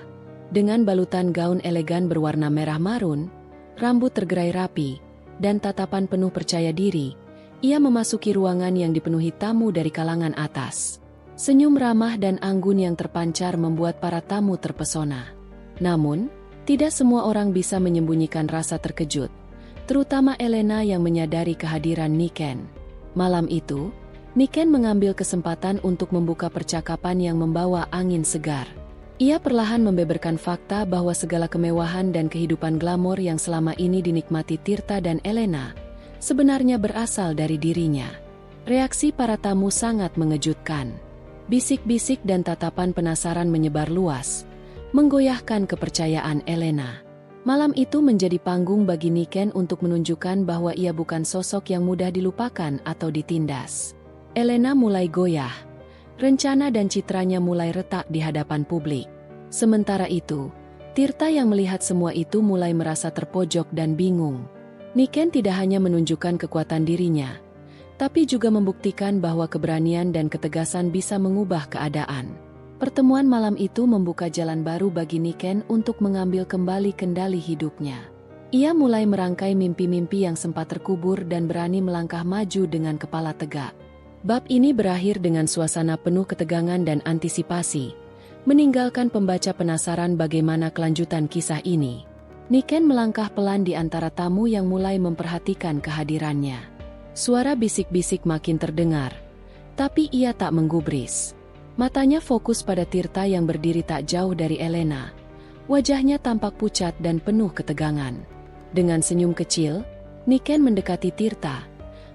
Dengan balutan gaun elegan berwarna merah marun, rambut tergerai rapi, dan tatapan penuh percaya diri, ia memasuki ruangan yang dipenuhi tamu dari kalangan atas. Senyum ramah dan anggun yang terpancar membuat para tamu terpesona. Namun, tidak semua orang bisa menyembunyikan rasa terkejut, terutama Elena yang menyadari kehadiran Niken. Malam itu, Niken mengambil kesempatan untuk membuka percakapan yang membawa angin segar. Ia perlahan membeberkan fakta bahwa segala kemewahan dan kehidupan glamor yang selama ini dinikmati Tirta dan Elena sebenarnya berasal dari dirinya. Reaksi para tamu sangat mengejutkan. Bisik-bisik dan tatapan penasaran menyebar luas, menggoyahkan kepercayaan Elena. Malam itu menjadi panggung bagi Niken untuk menunjukkan bahwa ia bukan sosok yang mudah dilupakan atau ditindas. Elena mulai goyah. Rencana dan citranya mulai retak di hadapan publik. Sementara itu, Tirta yang melihat semua itu mulai merasa terpojok dan bingung. Niken tidak hanya menunjukkan kekuatan dirinya, tapi juga membuktikan bahwa keberanian dan ketegasan bisa mengubah keadaan. Pertemuan malam itu membuka jalan baru bagi Niken untuk mengambil kembali kendali hidupnya. Ia mulai merangkai mimpi-mimpi yang sempat terkubur dan berani melangkah maju dengan kepala tegak. Bab ini berakhir dengan suasana penuh ketegangan dan antisipasi, meninggalkan pembaca penasaran bagaimana kelanjutan kisah ini. Niken melangkah pelan di antara tamu yang mulai memperhatikan kehadirannya. Suara bisik-bisik makin terdengar, tapi ia tak menggubris. Matanya fokus pada Tirta yang berdiri tak jauh dari Elena. Wajahnya tampak pucat dan penuh ketegangan. Dengan senyum kecil, Niken mendekati Tirta,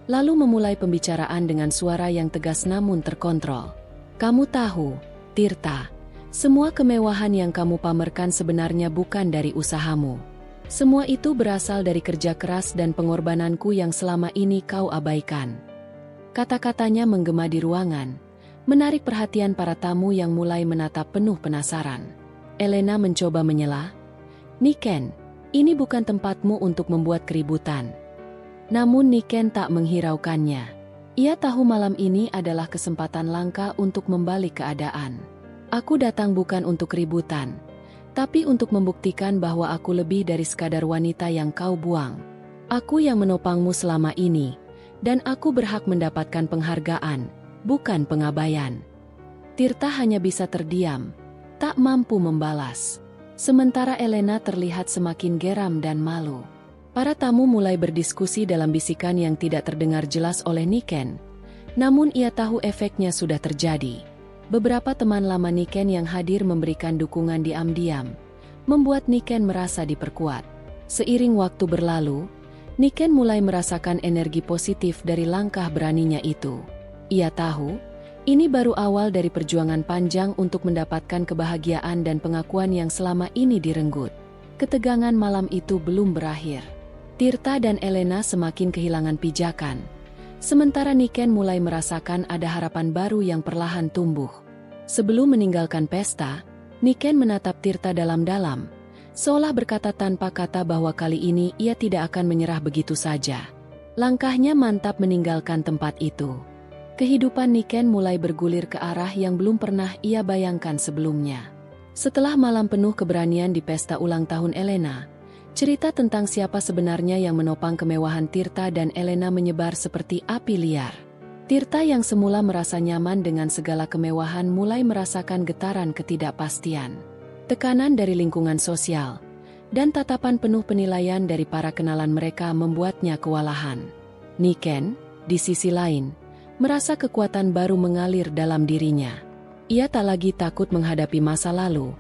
lalu memulai pembicaraan dengan suara yang tegas namun terkontrol. Kamu tahu, Tirta, semua kemewahan yang kamu pamerkan sebenarnya bukan dari usahamu. Semua itu berasal dari kerja keras dan pengorbananku yang selama ini kau abaikan. Kata-katanya menggema di ruangan, menarik perhatian para tamu yang mulai menatap penuh penasaran. Elena mencoba menyela, Niken, ini bukan tempatmu untuk membuat keributan. Namun Niken tak menghiraukannya. Ia tahu malam ini adalah kesempatan langka untuk membalik keadaan. Aku datang bukan untuk ributan, tapi untuk membuktikan bahwa aku lebih dari sekadar wanita yang kau buang. Aku yang menopangmu selama ini, dan aku berhak mendapatkan penghargaan, bukan pengabaian. Tirta hanya bisa terdiam, tak mampu membalas. Sementara Elena terlihat semakin geram dan malu. Para tamu mulai berdiskusi dalam bisikan yang tidak terdengar jelas oleh Niken. Namun ia tahu efeknya sudah terjadi. Beberapa teman lama Niken yang hadir memberikan dukungan diam-diam, membuat Niken merasa diperkuat. Seiring waktu berlalu, Niken mulai merasakan energi positif dari langkah beraninya itu. Ia tahu, ini baru awal dari perjuangan panjang untuk mendapatkan kebahagiaan dan pengakuan yang selama ini direnggut. Ketegangan malam itu belum berakhir. Tirta dan Elena semakin kehilangan pijakan. Sementara Niken mulai merasakan ada harapan baru yang perlahan tumbuh. Sebelum meninggalkan pesta, Niken menatap Tirta dalam-dalam, seolah berkata tanpa kata bahwa kali ini ia tidak akan menyerah begitu saja. Langkahnya mantap meninggalkan tempat itu. Kehidupan Niken mulai bergulir ke arah yang belum pernah ia bayangkan sebelumnya. Setelah malam penuh keberanian di pesta ulang tahun Elena, cerita tentang siapa sebenarnya yang menopang kemewahan Tirta dan Elena menyebar seperti api liar. Tirta yang semula merasa nyaman dengan segala kemewahan mulai merasakan getaran ketidakpastian. Tekanan dari lingkungan sosial dan tatapan penuh penilaian dari para kenalan mereka membuatnya kewalahan. Niken, di sisi lain, merasa kekuatan baru mengalir dalam dirinya. Ia tak lagi takut menghadapi masa lalu,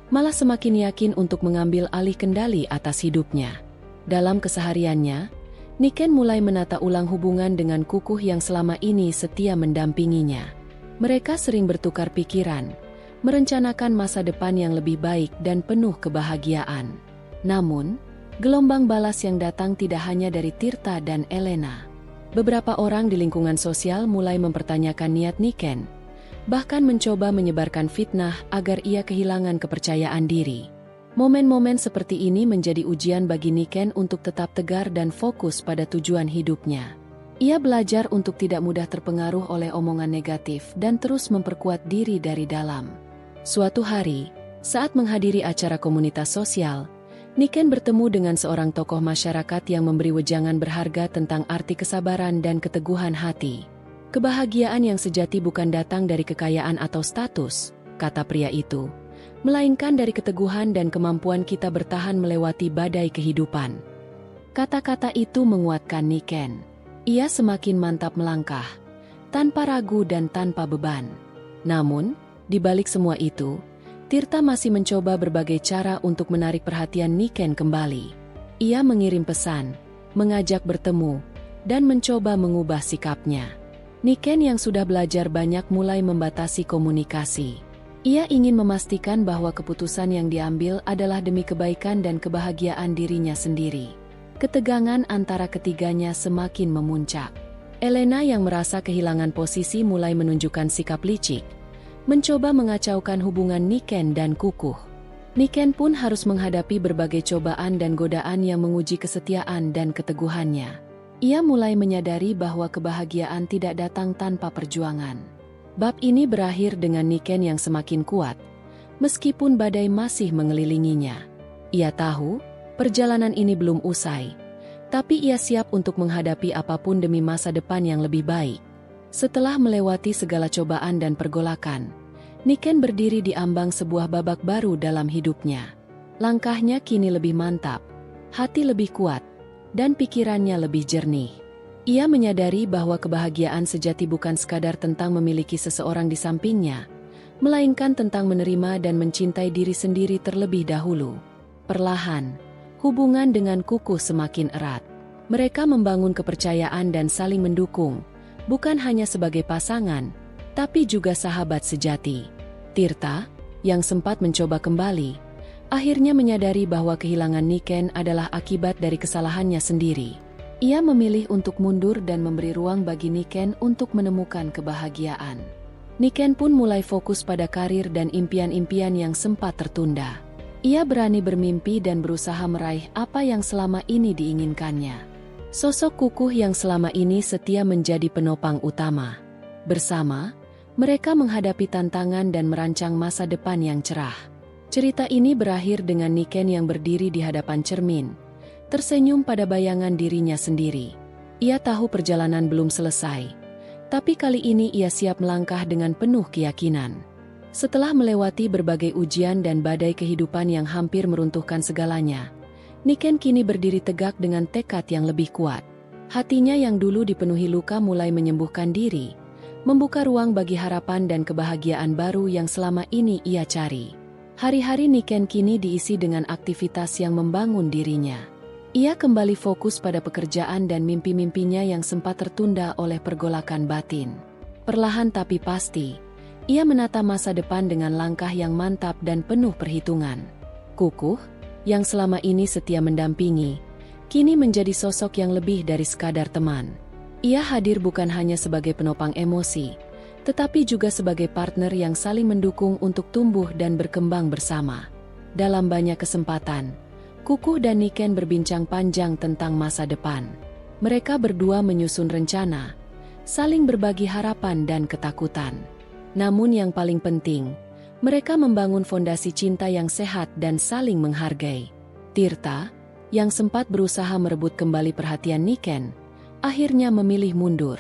malah semakin yakin untuk mengambil alih kendali atas hidupnya. Dalam kesehariannya, Niken mulai menata ulang hubungan dengan Kukuh yang selama ini setia mendampinginya. Mereka sering bertukar pikiran, merencanakan masa depan yang lebih baik dan penuh kebahagiaan. Namun, gelombang balas yang datang tidak hanya dari Tirta dan Elena. Beberapa orang di lingkungan sosial mulai mempertanyakan niat Niken, bahkan mencoba menyebarkan fitnah agar ia kehilangan kepercayaan diri. Momen-momen seperti ini menjadi ujian bagi Niken untuk tetap tegar dan fokus pada tujuan hidupnya. Ia belajar untuk tidak mudah terpengaruh oleh omongan negatif dan terus memperkuat diri dari dalam. Suatu hari, saat menghadiri acara komunitas sosial, Niken bertemu dengan seorang tokoh masyarakat yang memberi wejangan berharga tentang arti kesabaran dan keteguhan hati. Kebahagiaan yang sejati bukan datang dari kekayaan atau status, kata pria itu, melainkan dari keteguhan dan kemampuan kita bertahan melewati badai kehidupan. Kata-kata itu menguatkan Niken. Ia semakin mantap melangkah, tanpa ragu dan tanpa beban. Namun, di balik semua itu, Tirta masih mencoba berbagai cara untuk menarik perhatian Niken kembali. Ia mengirim pesan, mengajak bertemu, dan mencoba mengubah sikapnya. Niken yang sudah belajar banyak mulai membatasi komunikasi. Ia ingin memastikan bahwa keputusan yang diambil adalah demi kebaikan dan kebahagiaan dirinya sendiri. Ketegangan antara ketiganya semakin memuncak. Elena yang merasa kehilangan posisi mulai menunjukkan sikap licik, mencoba mengacaukan hubungan Niken dan Kukuh. Niken pun harus menghadapi berbagai cobaan dan godaan yang menguji kesetiaan dan keteguhannya. Ia mulai menyadari bahwa kebahagiaan tidak datang tanpa perjuangan. Bab ini berakhir dengan Niken yang semakin kuat, meskipun badai masih mengelilinginya. Ia tahu, perjalanan ini belum usai, tapi ia siap untuk menghadapi apapun demi masa depan yang lebih baik. Setelah melewati segala cobaan dan pergolakan, Niken berdiri di ambang sebuah babak baru dalam hidupnya. Langkahnya kini lebih mantap, hati lebih kuat, dan pikirannya lebih jernih. Ia menyadari bahwa kebahagiaan sejati bukan sekadar tentang memiliki seseorang di sampingnya, melainkan tentang menerima dan mencintai diri sendiri terlebih dahulu. Perlahan, hubungan dengan Kukuh semakin erat. Mereka membangun kepercayaan dan saling mendukung, bukan hanya sebagai pasangan, tapi juga sahabat sejati. Tirta, yang sempat mencoba kembali, akhirnya menyadari bahwa kehilangan Niken adalah akibat dari kesalahannya sendiri. Ia memilih untuk mundur dan memberi ruang bagi Niken untuk menemukan kebahagiaan. Niken pun mulai fokus pada karir dan impian-impian yang sempat tertunda. Ia berani bermimpi dan berusaha meraih apa yang selama ini diinginkannya. Sosok Kukuh yang selama ini setia menjadi penopang utama. Bersama, mereka menghadapi tantangan dan merancang masa depan yang cerah. Cerita ini berakhir dengan Niken yang berdiri di hadapan cermin, tersenyum pada bayangan dirinya sendiri. Ia tahu perjalanan belum selesai, tapi kali ini ia siap melangkah dengan penuh keyakinan. Setelah melewati berbagai ujian dan badai kehidupan yang hampir meruntuhkan segalanya, Niken kini berdiri tegak dengan tekad yang lebih kuat. Hatinya yang dulu dipenuhi luka mulai menyembuhkan diri, membuka ruang bagi harapan dan kebahagiaan baru yang selama ini ia cari. Hari-hari Niken kini diisi dengan aktivitas yang membangun dirinya. Ia kembali fokus pada pekerjaan dan mimpi-mimpinya yang sempat tertunda oleh pergolakan batin. Perlahan tapi pasti, ia menata masa depan dengan langkah yang mantap dan penuh perhitungan. Kukuh, yang selama ini setia mendampingi, kini menjadi sosok yang lebih dari sekadar teman. Ia hadir bukan hanya sebagai penopang emosi, tetapi juga sebagai partner yang saling mendukung untuk tumbuh dan berkembang bersama. Dalam banyak kesempatan, Kukuh dan Niken berbincang panjang tentang masa depan. Mereka berdua menyusun rencana, saling berbagi harapan dan ketakutan. Namun yang paling penting, mereka membangun fondasi cinta yang sehat dan saling menghargai. Tirta, yang sempat berusaha merebut kembali perhatian Niken, akhirnya memilih mundur.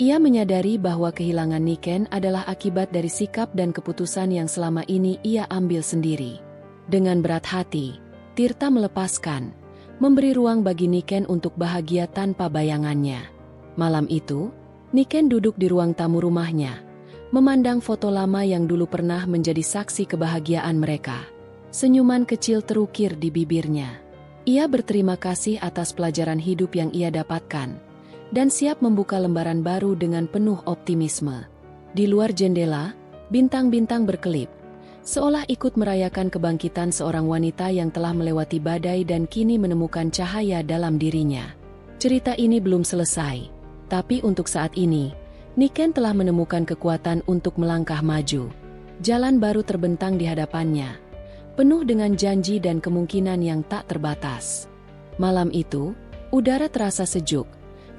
Ia menyadari bahwa kehilangan Niken adalah akibat dari sikap dan keputusan yang selama ini ia ambil sendiri. Dengan berat hati, Tirta melepaskan, memberi ruang bagi Niken untuk bahagia tanpa bayangannya. Malam itu, Niken duduk di ruang tamu rumahnya, memandang foto lama yang dulu pernah menjadi saksi kebahagiaan mereka. Senyuman kecil terukir di bibirnya. Ia berterima kasih atas pelajaran hidup yang ia dapatkan, dan siap membuka lembaran baru dengan penuh optimisme. Di luar jendela, bintang-bintang berkelip, seolah ikut merayakan kebangkitan seorang wanita yang telah melewati badai dan kini menemukan cahaya dalam dirinya. Cerita ini belum selesai, tapi untuk saat ini, Niken telah menemukan kekuatan untuk melangkah maju. Jalan baru terbentang di hadapannya, penuh dengan janji dan kemungkinan yang tak terbatas. Malam itu, udara terasa sejuk,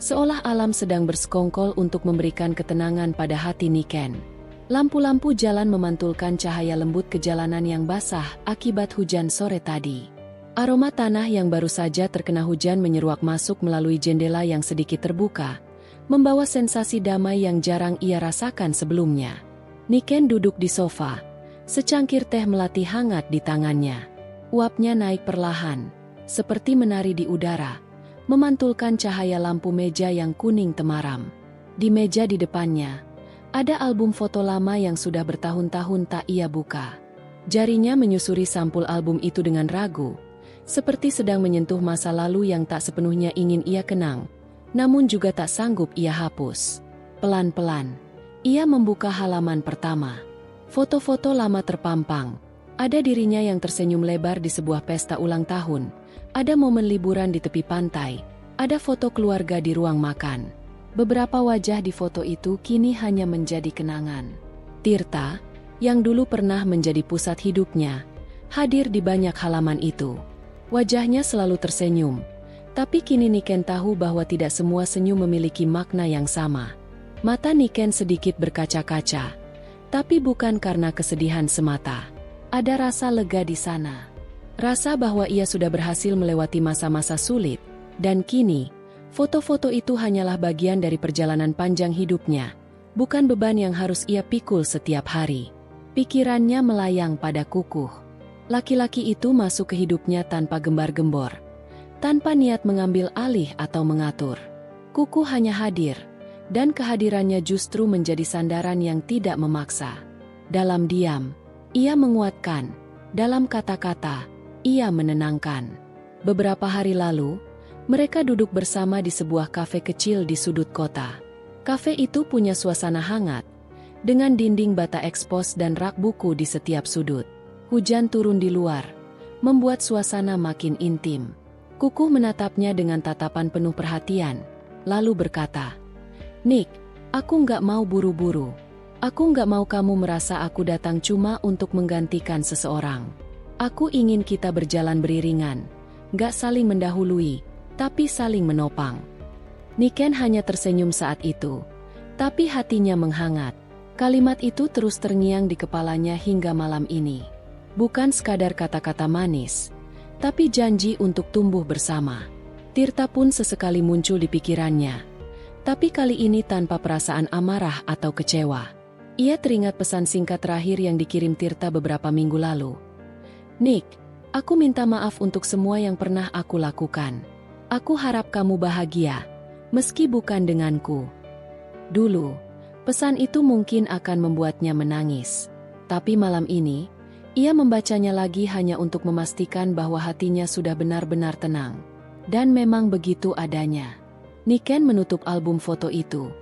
seolah alam sedang bersekongkol untuk memberikan ketenangan pada hati Niken. Lampu-lampu jalan memantulkan cahaya lembut ke jalanan yang basah akibat hujan sore tadi. Aroma tanah yang baru saja terkena hujan menyeruak masuk melalui jendela yang sedikit terbuka, membawa sensasi damai yang jarang ia rasakan sebelumnya. Niken duduk di sofa, secangkir teh melati hangat di tangannya. Uapnya naik perlahan, seperti menari di udara, memantulkan cahaya lampu meja yang kuning temaram. Di meja di depannya, ada album foto lama yang sudah bertahun-tahun tak ia buka. Jarinya menyusuri sampul album itu dengan ragu, seperti sedang menyentuh masa lalu yang tak sepenuhnya ingin ia kenang, namun juga tak sanggup ia hapus. Pelan-pelan, ia membuka halaman pertama. Foto-foto lama terpampang. Ada dirinya yang tersenyum lebar di sebuah pesta ulang tahun, ada momen liburan di tepi pantai, ada foto keluarga di ruang makan. Beberapa wajah di foto itu kini hanya menjadi kenangan. Tirta, yang dulu pernah menjadi pusat hidupnya, hadir di banyak halaman itu. Wajahnya selalu tersenyum, tapi kini Niken tahu bahwa tidak semua senyum memiliki makna yang sama. Mata Niken sedikit berkaca-kaca, tapi bukan karena kesedihan semata. Ada rasa lega di sana. Rasa bahwa ia sudah berhasil melewati masa-masa sulit, dan kini, foto-foto itu hanyalah bagian dari perjalanan panjang hidupnya, bukan beban yang harus ia pikul setiap hari. Pikirannya melayang pada Kukuh. Laki-laki itu masuk ke hidupnya tanpa gembar-gembor, tanpa niat mengambil alih atau mengatur. Kukuh hanya hadir, dan kehadirannya justru menjadi sandaran yang tidak memaksa. Dalam diam, ia menguatkan. Dalam kata-kata, ia menenangkan. Beberapa hari lalu, mereka duduk bersama di sebuah kafe kecil di sudut kota. Kafe itu punya suasana hangat, dengan dinding bata ekspos dan rak buku di setiap sudut. Hujan turun di luar, membuat suasana makin intim. Kukuh menatapnya dengan tatapan penuh perhatian, lalu berkata, "Nick, aku nggak mau buru-buru. Aku nggak mau kamu merasa aku datang cuma untuk menggantikan seseorang. Aku ingin kita berjalan beriringan, nggak saling mendahului, tapi saling menopang." Niken hanya tersenyum saat itu, tapi hatinya menghangat. Kalimat itu terus terngiang di kepalanya hingga malam ini. Bukan sekadar kata-kata manis, tapi janji untuk tumbuh bersama. Tirta pun sesekali muncul di pikirannya, tapi kali ini tanpa perasaan amarah atau kecewa. Ia teringat pesan singkat terakhir yang dikirim Tirta beberapa minggu lalu. Nick, aku minta maaf untuk semua yang pernah aku lakukan. Aku harap kamu bahagia, meski bukan denganku. Dulu, pesan itu mungkin akan membuatnya menangis. Tapi malam ini, ia membacanya lagi hanya untuk memastikan bahwa hatinya sudah benar-benar tenang. Dan memang begitu adanya. Niken menutup album foto itu,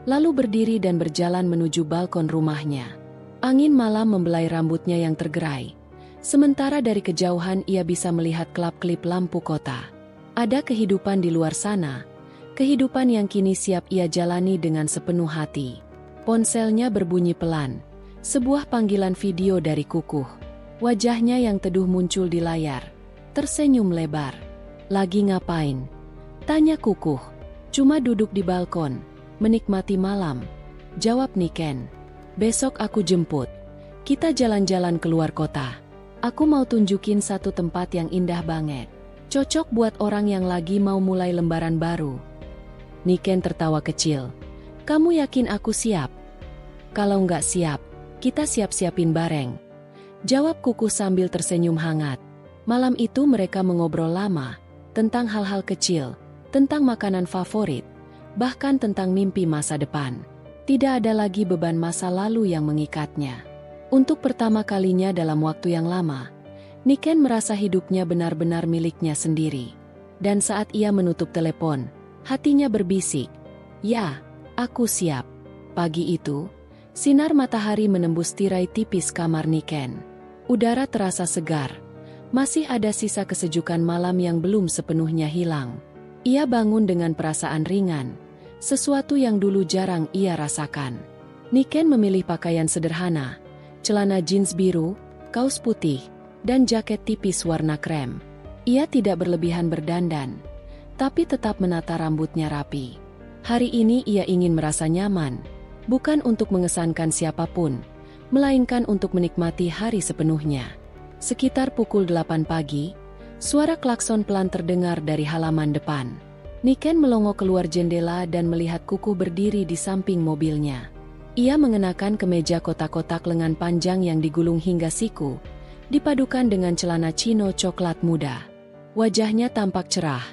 lalu berdiri dan berjalan menuju balkon rumahnya. Angin malam membelai rambutnya yang tergerai. Sementara dari kejauhan ia bisa melihat kelap-kelip lampu kota. Ada kehidupan di luar sana, kehidupan yang kini siap ia jalani dengan sepenuh hati. Ponselnya berbunyi pelan, sebuah panggilan video dari Kukuh. Wajahnya yang teduh muncul di layar, tersenyum lebar. Lagi ngapain? Tanya Kukuh. Cuma duduk di balkon, menikmati malam. Jawab Niken. Besok aku jemput. Kita jalan-jalan keluar kota. Aku mau tunjukin satu tempat yang indah banget. Cocok buat orang yang lagi mau mulai lembaran baru. Niken tertawa kecil. Kamu yakin aku siap? Kalau nggak siap, kita siap-siapin bareng. Jawab Kukuh sambil tersenyum hangat. Malam itu mereka mengobrol lama. Tentang hal-hal kecil, tentang makanan favorit, bahkan tentang mimpi masa depan. Tidak ada lagi beban masa lalu yang mengikatnya. Untuk pertama kalinya dalam waktu yang lama, Niken merasa hidupnya benar-benar miliknya sendiri. Dan saat ia menutup telepon, hatinya berbisik, "Ya, aku siap." Pagi itu, sinar matahari menembus tirai tipis kamar Niken. Udara terasa segar. Masih ada sisa kesejukan malam yang belum sepenuhnya hilang. Ia bangun dengan perasaan ringan, sesuatu yang dulu jarang ia rasakan. Niken memilih pakaian sederhana, celana jeans biru, kaos putih, dan jaket tipis warna krem. Ia tidak berlebihan berdandan, tapi tetap menata rambutnya rapi. Hari ini ia ingin merasa nyaman, bukan untuk mengesankan siapapun, melainkan untuk menikmati hari sepenuhnya. Sekitar pukul 8 pagi, suara klakson pelan terdengar dari halaman depan. Niken melongo keluar jendela dan melihat Kukuh berdiri di samping mobilnya. Ia mengenakan kemeja kotak-kotak lengan panjang yang digulung hingga siku, dipadukan dengan celana chino coklat muda. Wajahnya tampak cerah,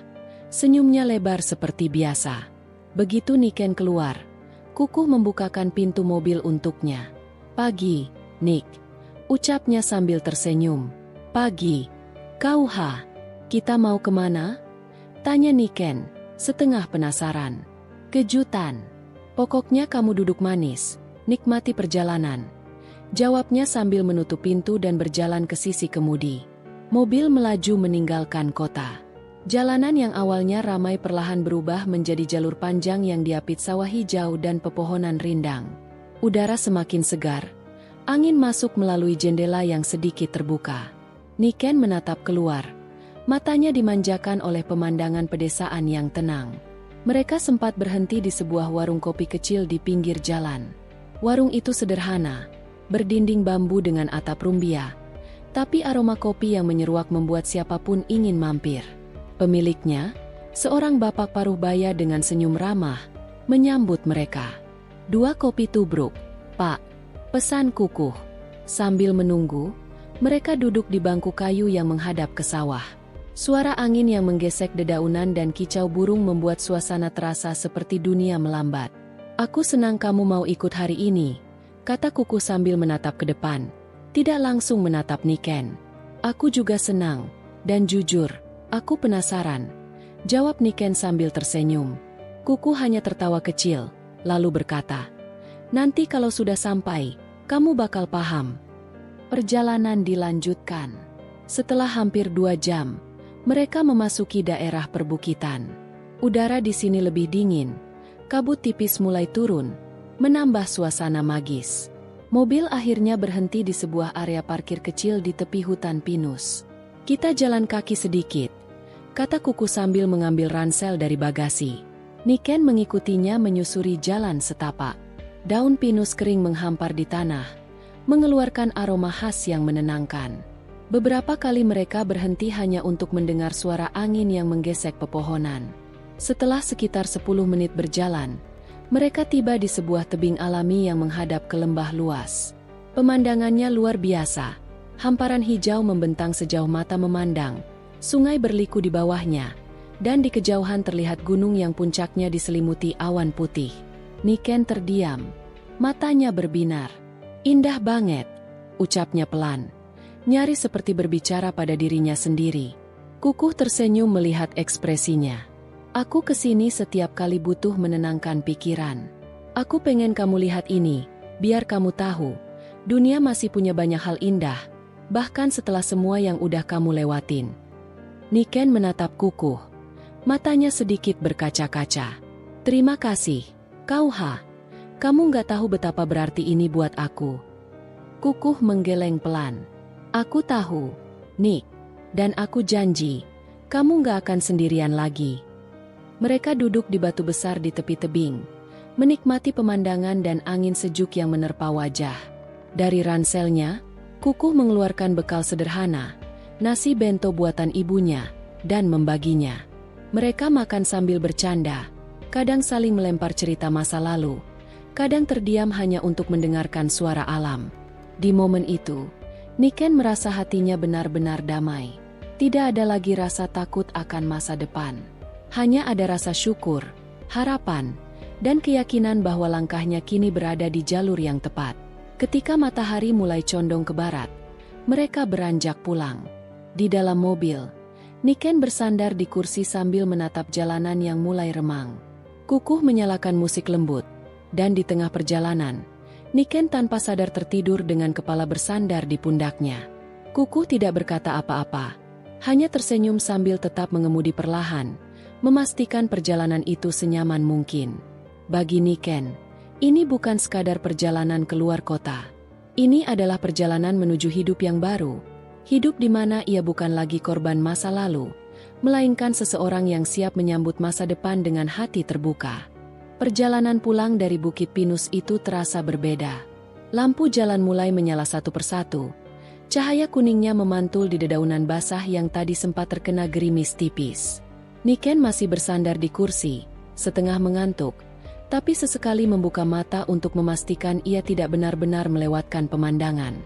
senyumnya lebar seperti biasa. Begitu Niken keluar, Kukuh membukakan pintu mobil untuknya. "Pagi, Nick," ucapnya sambil tersenyum. "Pagi. Kau kita mau kemana?" Tanya Niken, setengah penasaran. "Kejutan. Pokoknya kamu duduk manis, nikmati perjalanan." Jawabnya sambil menutup pintu dan berjalan ke sisi kemudi. Mobil melaju meninggalkan kota. Jalanan yang awalnya ramai perlahan berubah menjadi jalur panjang yang diapit sawah hijau dan pepohonan rindang. Udara semakin segar. Angin masuk melalui jendela yang sedikit terbuka. Niken menatap keluar. Matanya dimanjakan oleh pemandangan pedesaan yang tenang. Mereka sempat berhenti di sebuah warung kopi kecil di pinggir jalan. Warung itu sederhana, berdinding bambu dengan atap rumbia. Tapi aroma kopi yang menyeruak membuat siapapun ingin mampir. Pemiliknya, seorang bapak paruh baya dengan senyum ramah, menyambut mereka. "2 kopi tubruk, Pak," pesan Kukuh. Sambil menunggu, mereka duduk di bangku kayu yang menghadap ke sawah. Suara angin yang menggesek dedaunan dan kicau burung membuat suasana terasa seperti dunia melambat. "Aku senang kamu mau ikut hari ini," kata Kukuh sambil menatap ke depan. Tidak langsung menatap Niken. "Aku juga senang, dan jujur, aku penasaran," jawab Niken sambil tersenyum. Kukuh hanya tertawa kecil, lalu berkata, "Nanti kalau sudah sampai, kamu bakal paham." Perjalanan dilanjutkan. Setelah hampir 2 jam, mereka memasuki daerah perbukitan. Udara di sini lebih dingin, kabut tipis mulai turun, menambah suasana magis. Mobil akhirnya berhenti di sebuah area parkir kecil di tepi hutan pinus. "Kita jalan kaki sedikit," kata Kukuh sambil mengambil ransel dari bagasi. Niken mengikutinya menyusuri jalan setapak. Daun pinus kering menghampar di tanah, mengeluarkan aroma khas yang menenangkan. Beberapa kali mereka berhenti hanya untuk mendengar suara angin yang menggesek pepohonan. Setelah sekitar 10 menit berjalan, Mereka tiba di sebuah tebing alami yang menghadap ke lembah luas. Pemandangannya luar biasa. Hamparan hijau membentang sejauh mata memandang. Sungai berliku di bawahnya. Dan di kejauhan terlihat gunung yang puncaknya diselimuti awan putih. Niken terdiam. Matanya berbinar. Indah banget, ucapnya pelan. Nyaris seperti berbicara pada dirinya sendiri. Kukuh tersenyum melihat ekspresinya. Aku kesini setiap kali butuh menenangkan pikiran. Aku pengen kamu lihat ini, biar kamu tahu. Dunia masih punya banyak hal indah, bahkan setelah semua yang udah kamu lewatin. Niken menatap Kukuh. Matanya sedikit berkaca-kaca. Terima kasih, Kauha. Kamu nggak tahu betapa berarti ini buat aku. Kukuh menggeleng pelan. Aku tahu, Nick. Dan aku janji, kamu nggak akan sendirian lagi. Mereka duduk di batu besar di tepi tebing, menikmati pemandangan dan angin sejuk yang menerpa wajah. Dari ranselnya, Kukuh mengeluarkan bekal sederhana, nasi bento buatan ibunya, dan membaginya. Mereka makan sambil bercanda, kadang saling melempar cerita masa lalu, kadang terdiam hanya untuk mendengarkan suara alam. Di momen itu, Niken merasa hatinya benar-benar damai. Tidak ada lagi rasa takut akan masa depan. Hanya ada rasa syukur, harapan, dan keyakinan bahwa langkahnya kini berada di jalur yang tepat. Ketika matahari mulai condong ke barat, mereka beranjak pulang. Di dalam mobil, Niken bersandar di kursi sambil menatap jalanan yang mulai remang. Kukuh menyalakan musik lembut, dan di tengah perjalanan, Niken tanpa sadar tertidur dengan kepala bersandar di pundaknya. Kukuh tidak berkata apa-apa, hanya tersenyum sambil tetap mengemudi perlahan, memastikan perjalanan itu senyaman mungkin. Bagi Niken, ini bukan sekadar perjalanan keluar kota. Ini adalah perjalanan menuju hidup yang baru. Hidup di mana ia bukan lagi korban masa lalu, melainkan seseorang yang siap menyambut masa depan dengan hati terbuka. Perjalanan pulang dari Bukit Pinus itu terasa berbeda. Lampu jalan mulai menyala satu persatu. Cahaya kuningnya memantul di dedaunan basah yang tadi sempat terkena gerimis tipis. Niken masih bersandar di kursi, setengah mengantuk, tapi sesekali membuka mata untuk memastikan ia tidak benar-benar melewatkan pemandangan.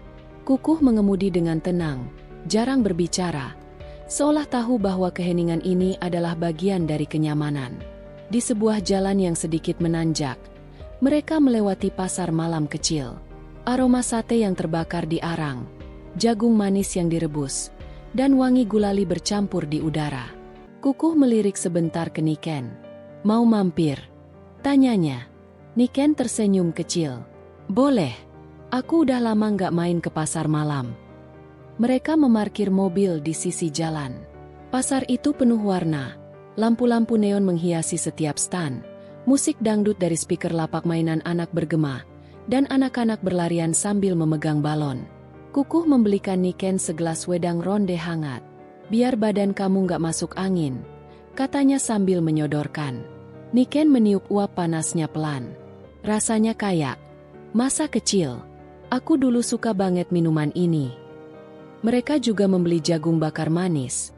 Kukuh mengemudi dengan tenang, jarang berbicara, seolah tahu bahwa keheningan ini adalah bagian dari kenyamanan. Di sebuah jalan yang sedikit menanjak, mereka melewati pasar malam kecil. Aroma sate yang terbakar di arang, jagung manis yang direbus, dan wangi gulali bercampur di udara. Kukuh melirik sebentar ke Niken. Mau mampir? Tanyanya. Niken tersenyum kecil. Boleh. Aku udah lama nggak main ke pasar malam. Mereka memarkir mobil di sisi jalan. Pasar itu penuh warna. Lampu-lampu neon menghiasi setiap stan, musik dangdut dari speaker lapak mainan anak bergema, dan anak-anak berlarian sambil memegang balon. Kukuh membelikan Niken segelas wedang ronde hangat. Biar badan kamu nggak masuk angin, katanya sambil menyodorkan. Niken meniup uap panasnya pelan. Rasanya kayak masa kecil. Aku dulu suka banget minuman ini. Mereka juga membeli jagung bakar manis.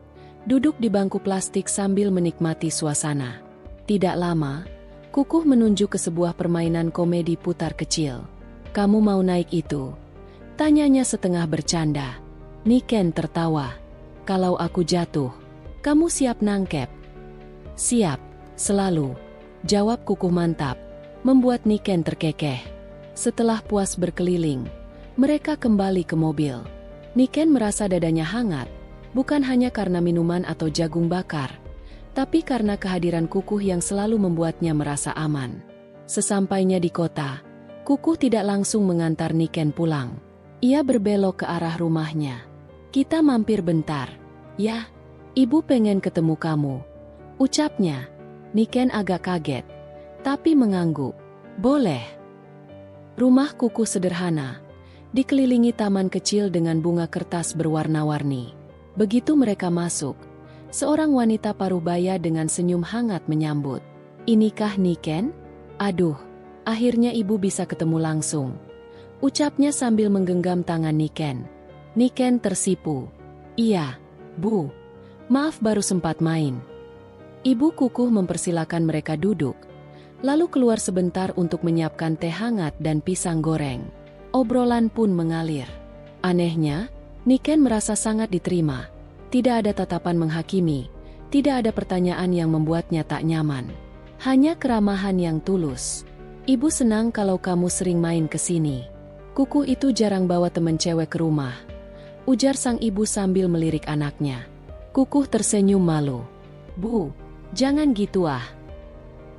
Duduk di bangku plastik sambil menikmati suasana. Tidak lama, Kukuh menunjuk ke sebuah permainan komedi putar kecil. Kamu mau naik itu? Tanyanya setengah bercanda. Niken tertawa. Kalau aku jatuh, kamu siap nangkep? Siap, selalu. Jawab Kukuh mantap, membuat Niken terkekeh. Setelah puas berkeliling, mereka kembali ke mobil. Niken merasa dadanya hangat. Bukan hanya karena minuman atau jagung bakar, tapi karena kehadiran Kukuh yang selalu membuatnya merasa aman. Sesampainya di kota, Kukuh tidak langsung mengantar Niken pulang. Ia berbelok ke arah rumahnya. Kita mampir bentar. Ya, ibu pengen ketemu kamu, ucapnya. Niken agak kaget, tapi mengangguk. Boleh. Rumah Kukuh sederhana, dikelilingi taman kecil dengan bunga kertas berwarna-warni. Begitu mereka masuk, seorang wanita parubaya dengan senyum hangat menyambut. Inikah Niken? Aduh, akhirnya ibu bisa ketemu langsung, ucapnya sambil menggenggam tangan Niken. Niken tersipu. Iya, Bu. Maaf baru sempat main. Ibu Kukuh mempersilakan mereka duduk, lalu keluar sebentar untuk menyiapkan teh hangat dan pisang goreng. Obrolan pun mengalir. Anehnya, Niken merasa sangat diterima. Tidak ada tatapan menghakimi, tidak ada pertanyaan yang membuatnya tak nyaman. Hanya keramahan yang tulus. "Ibu senang kalau kamu sering main ke sini. Kuku itu jarang bawa temen cewek ke rumah," ujar sang ibu sambil melirik anaknya. Kukuh tersenyum malu. "Bu, jangan gitu ah."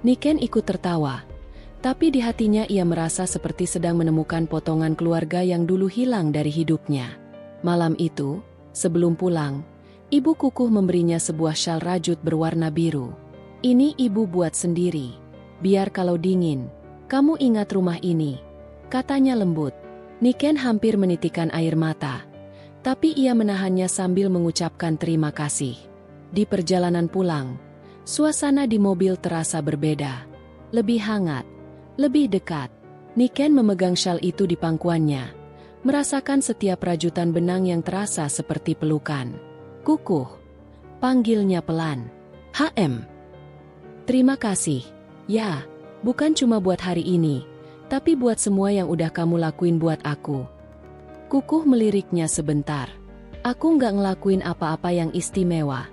Niken ikut tertawa. Tapi di hatinya ia merasa seperti sedang menemukan potongan keluarga yang dulu hilang dari hidupnya. Malam itu, sebelum pulang, ibu Kukuh memberinya sebuah syal rajut berwarna biru. "Ini ibu buat sendiri. Biar kalau dingin, kamu ingat rumah ini," katanya lembut. Niken hampir menitikkan air mata. Tapi ia menahannya sambil mengucapkan terima kasih. Di perjalanan pulang, suasana di mobil terasa berbeda. Lebih hangat, lebih dekat. Niken memegang syal itu di pangkuannya, merasakan setiap rajutan benang yang terasa seperti pelukan. "Kukuh," panggilnya pelan. "HM. Terima kasih. Ya, bukan cuma buat hari ini, tapi buat semua yang udah kamu lakuin buat aku." Kukuh meliriknya sebentar. "Aku nggak ngelakuin apa-apa yang istimewa,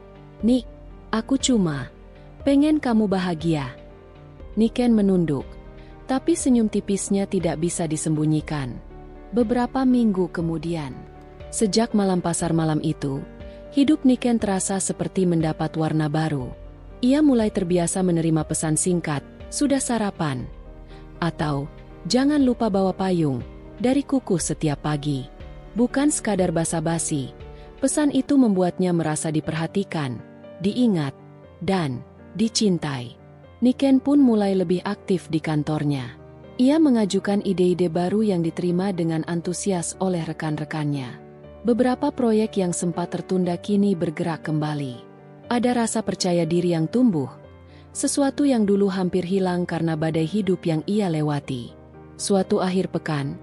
Nik. Aku cuma pengen kamu bahagia." Niken menunduk, tapi senyum tipisnya tidak bisa disembunyikan. Beberapa minggu kemudian, sejak malam pasar malam itu, hidup Niken terasa seperti mendapat warna baru. Ia mulai terbiasa menerima pesan singkat, "Sudah sarapan?" atau "Jangan lupa bawa payung," dari Kukuh setiap pagi. Bukan sekadar basa-basi, pesan itu membuatnya merasa diperhatikan, diingat, dan dicintai. Niken pun mulai lebih aktif di kantornya. Ia mengajukan ide-ide baru yang diterima dengan antusias oleh rekan-rekannya. Beberapa proyek yang sempat tertunda kini bergerak kembali. Ada rasa percaya diri yang tumbuh, sesuatu yang dulu hampir hilang karena badai hidup yang ia lewati. Suatu akhir pekan,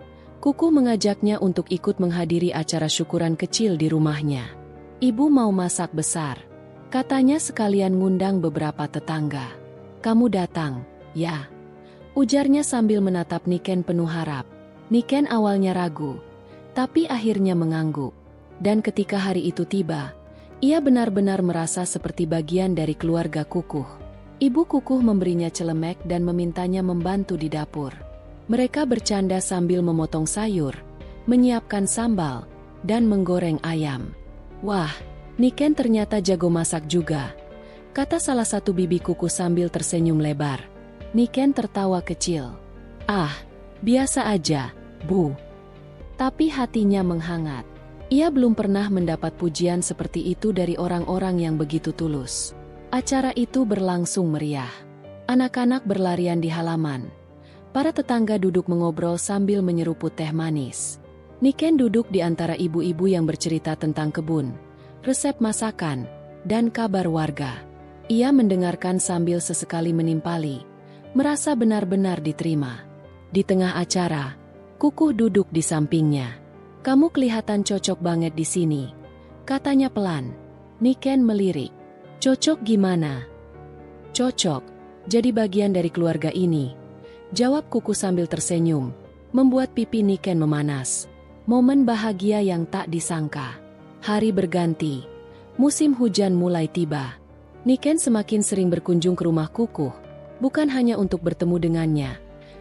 Kukuh mengajaknya untuk ikut menghadiri acara syukuran kecil di rumahnya. "Ibu mau masak besar," katanya sekalian ngundang beberapa tetangga. "Kamu datang, ya?" ujarnya sambil menatap Niken penuh harap. Niken awalnya ragu, tapi akhirnya mengangguk. Dan ketika hari itu tiba, ia benar-benar merasa seperti bagian dari keluarga Kukuh. Ibu Kukuh memberinya celemek dan memintanya membantu di dapur. Mereka bercanda sambil memotong sayur, menyiapkan sambal, dan menggoreng ayam. "Wah, Niken ternyata jago masak juga," kata salah satu bibi Kukuh sambil tersenyum lebar. Niken tertawa kecil. "Ah, biasa aja, Bu." Tapi hatinya menghangat. Ia belum pernah mendapat pujian seperti itu dari orang-orang yang begitu tulus. Acara itu berlangsung meriah. Anak-anak berlarian di halaman. Para tetangga duduk mengobrol sambil menyeruput teh manis. Niken duduk di antara ibu-ibu yang bercerita tentang kebun, resep masakan, dan kabar warga. Ia mendengarkan sambil sesekali menimpali, merasa benar-benar diterima. Di tengah acara, Kukuh duduk di sampingnya. "Kamu kelihatan cocok banget di sini," katanya pelan. Niken melirik. "Cocok gimana?" "Cocok, jadi bagian dari keluarga ini," jawab Kukuh sambil tersenyum, membuat pipi Niken memanas. Momen bahagia yang tak disangka. Hari berganti, musim hujan mulai tiba. Niken semakin sering berkunjung ke rumah Kukuh, bukan hanya untuk bertemu dengannya,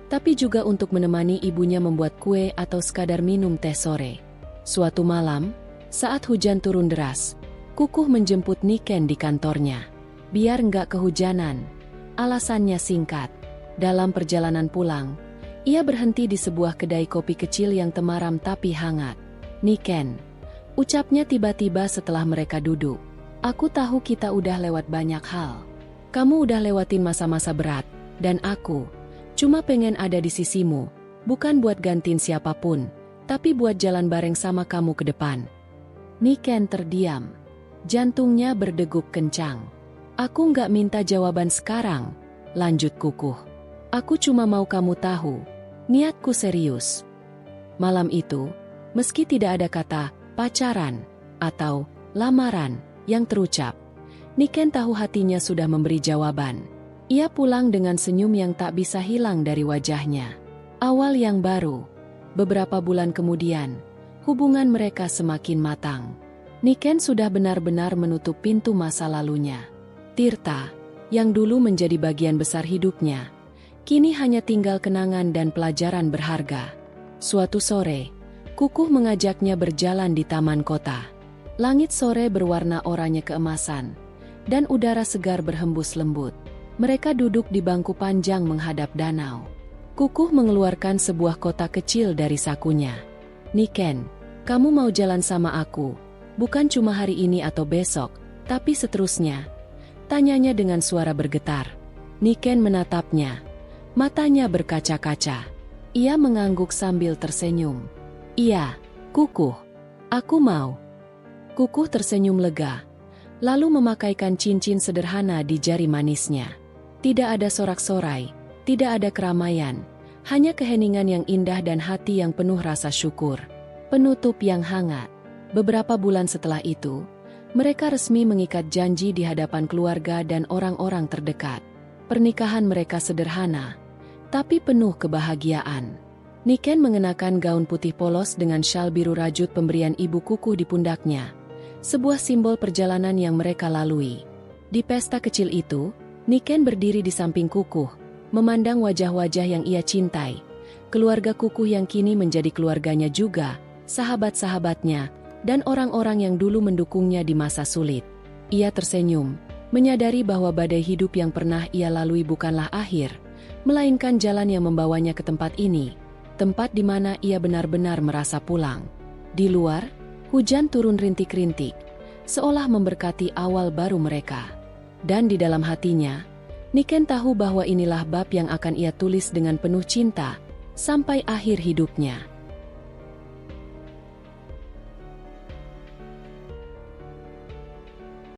tapi juga untuk menemani ibunya membuat kue atau sekadar minum teh sore. Suatu malam, saat hujan turun deras, Kukuh menjemput Niken di kantornya. Biar nggak kehujanan, alasannya singkat. Dalam perjalanan pulang, ia berhenti di sebuah kedai kopi kecil yang temaram tapi hangat. "Niken," ucapnya tiba-tiba setelah mereka duduk. "Aku tahu kita udah lewat banyak hal. Kamu udah lewatin masa-masa berat, dan aku cuma pengen ada di sisimu, bukan buat gantiin siapapun, tapi buat jalan bareng sama kamu ke depan." Niken terdiam. Jantungnya berdegup kencang. "Aku nggak minta jawaban sekarang," lanjut Kukuh. "Aku cuma mau kamu tahu, niatku serius." Malam itu, meski tidak ada kata pacaran atau lamaran yang terucap, Niken tahu hatinya sudah memberi jawaban. Ia pulang dengan senyum yang tak bisa hilang dari wajahnya. Awal yang baru. Beberapa bulan kemudian, hubungan mereka semakin matang. Niken sudah benar-benar menutup pintu masa lalunya. Tirta, yang dulu menjadi bagian besar hidupnya, kini hanya tinggal kenangan dan pelajaran berharga. Suatu sore, Kukuh mengajaknya berjalan di taman kota. Langit sore berwarna oranye keemasan, dan udara segar berhembus lembut. Mereka duduk di bangku panjang menghadap danau. Kukuh mengeluarkan sebuah kotak kecil dari sakunya. "Niken, kamu mau jalan sama aku, bukan cuma hari ini atau besok, tapi seterusnya?" Tanyanya dengan suara bergetar. Niken menatapnya. Matanya berkaca-kaca. Ia mengangguk sambil tersenyum. "Iya, Kukuh. Aku mau." Kukuh tersenyum lega, lalu memakaikan cincin sederhana di jari manisnya. Tidak ada sorak-sorai, tidak ada keramaian, hanya keheningan yang indah dan hati yang penuh rasa syukur. Penutup yang hangat. Beberapa bulan setelah itu, mereka resmi mengikat janji di hadapan keluarga dan orang-orang terdekat. Pernikahan mereka sederhana, tapi penuh kebahagiaan. Niken mengenakan gaun putih polos dengan syal biru rajut pemberian ibu Kukuh di pundaknya, sebuah simbol perjalanan yang mereka lalui. Di pesta kecil itu, Niken berdiri di samping Kukuh, memandang wajah-wajah yang ia cintai, keluarga Kukuh yang kini menjadi keluarganya juga, sahabat-sahabatnya, dan orang-orang yang dulu mendukungnya di masa sulit. Ia tersenyum, menyadari bahwa badai hidup yang pernah ia lalui bukanlah akhir, melainkan jalan yang membawanya ke tempat ini, tempat di mana ia benar-benar merasa pulang. Di luar, hujan turun rintik-rintik, seolah memberkati awal baru mereka. Dan di dalam hatinya, Niken tahu bahwa inilah bab yang akan ia tulis dengan penuh cinta, sampai akhir hidupnya.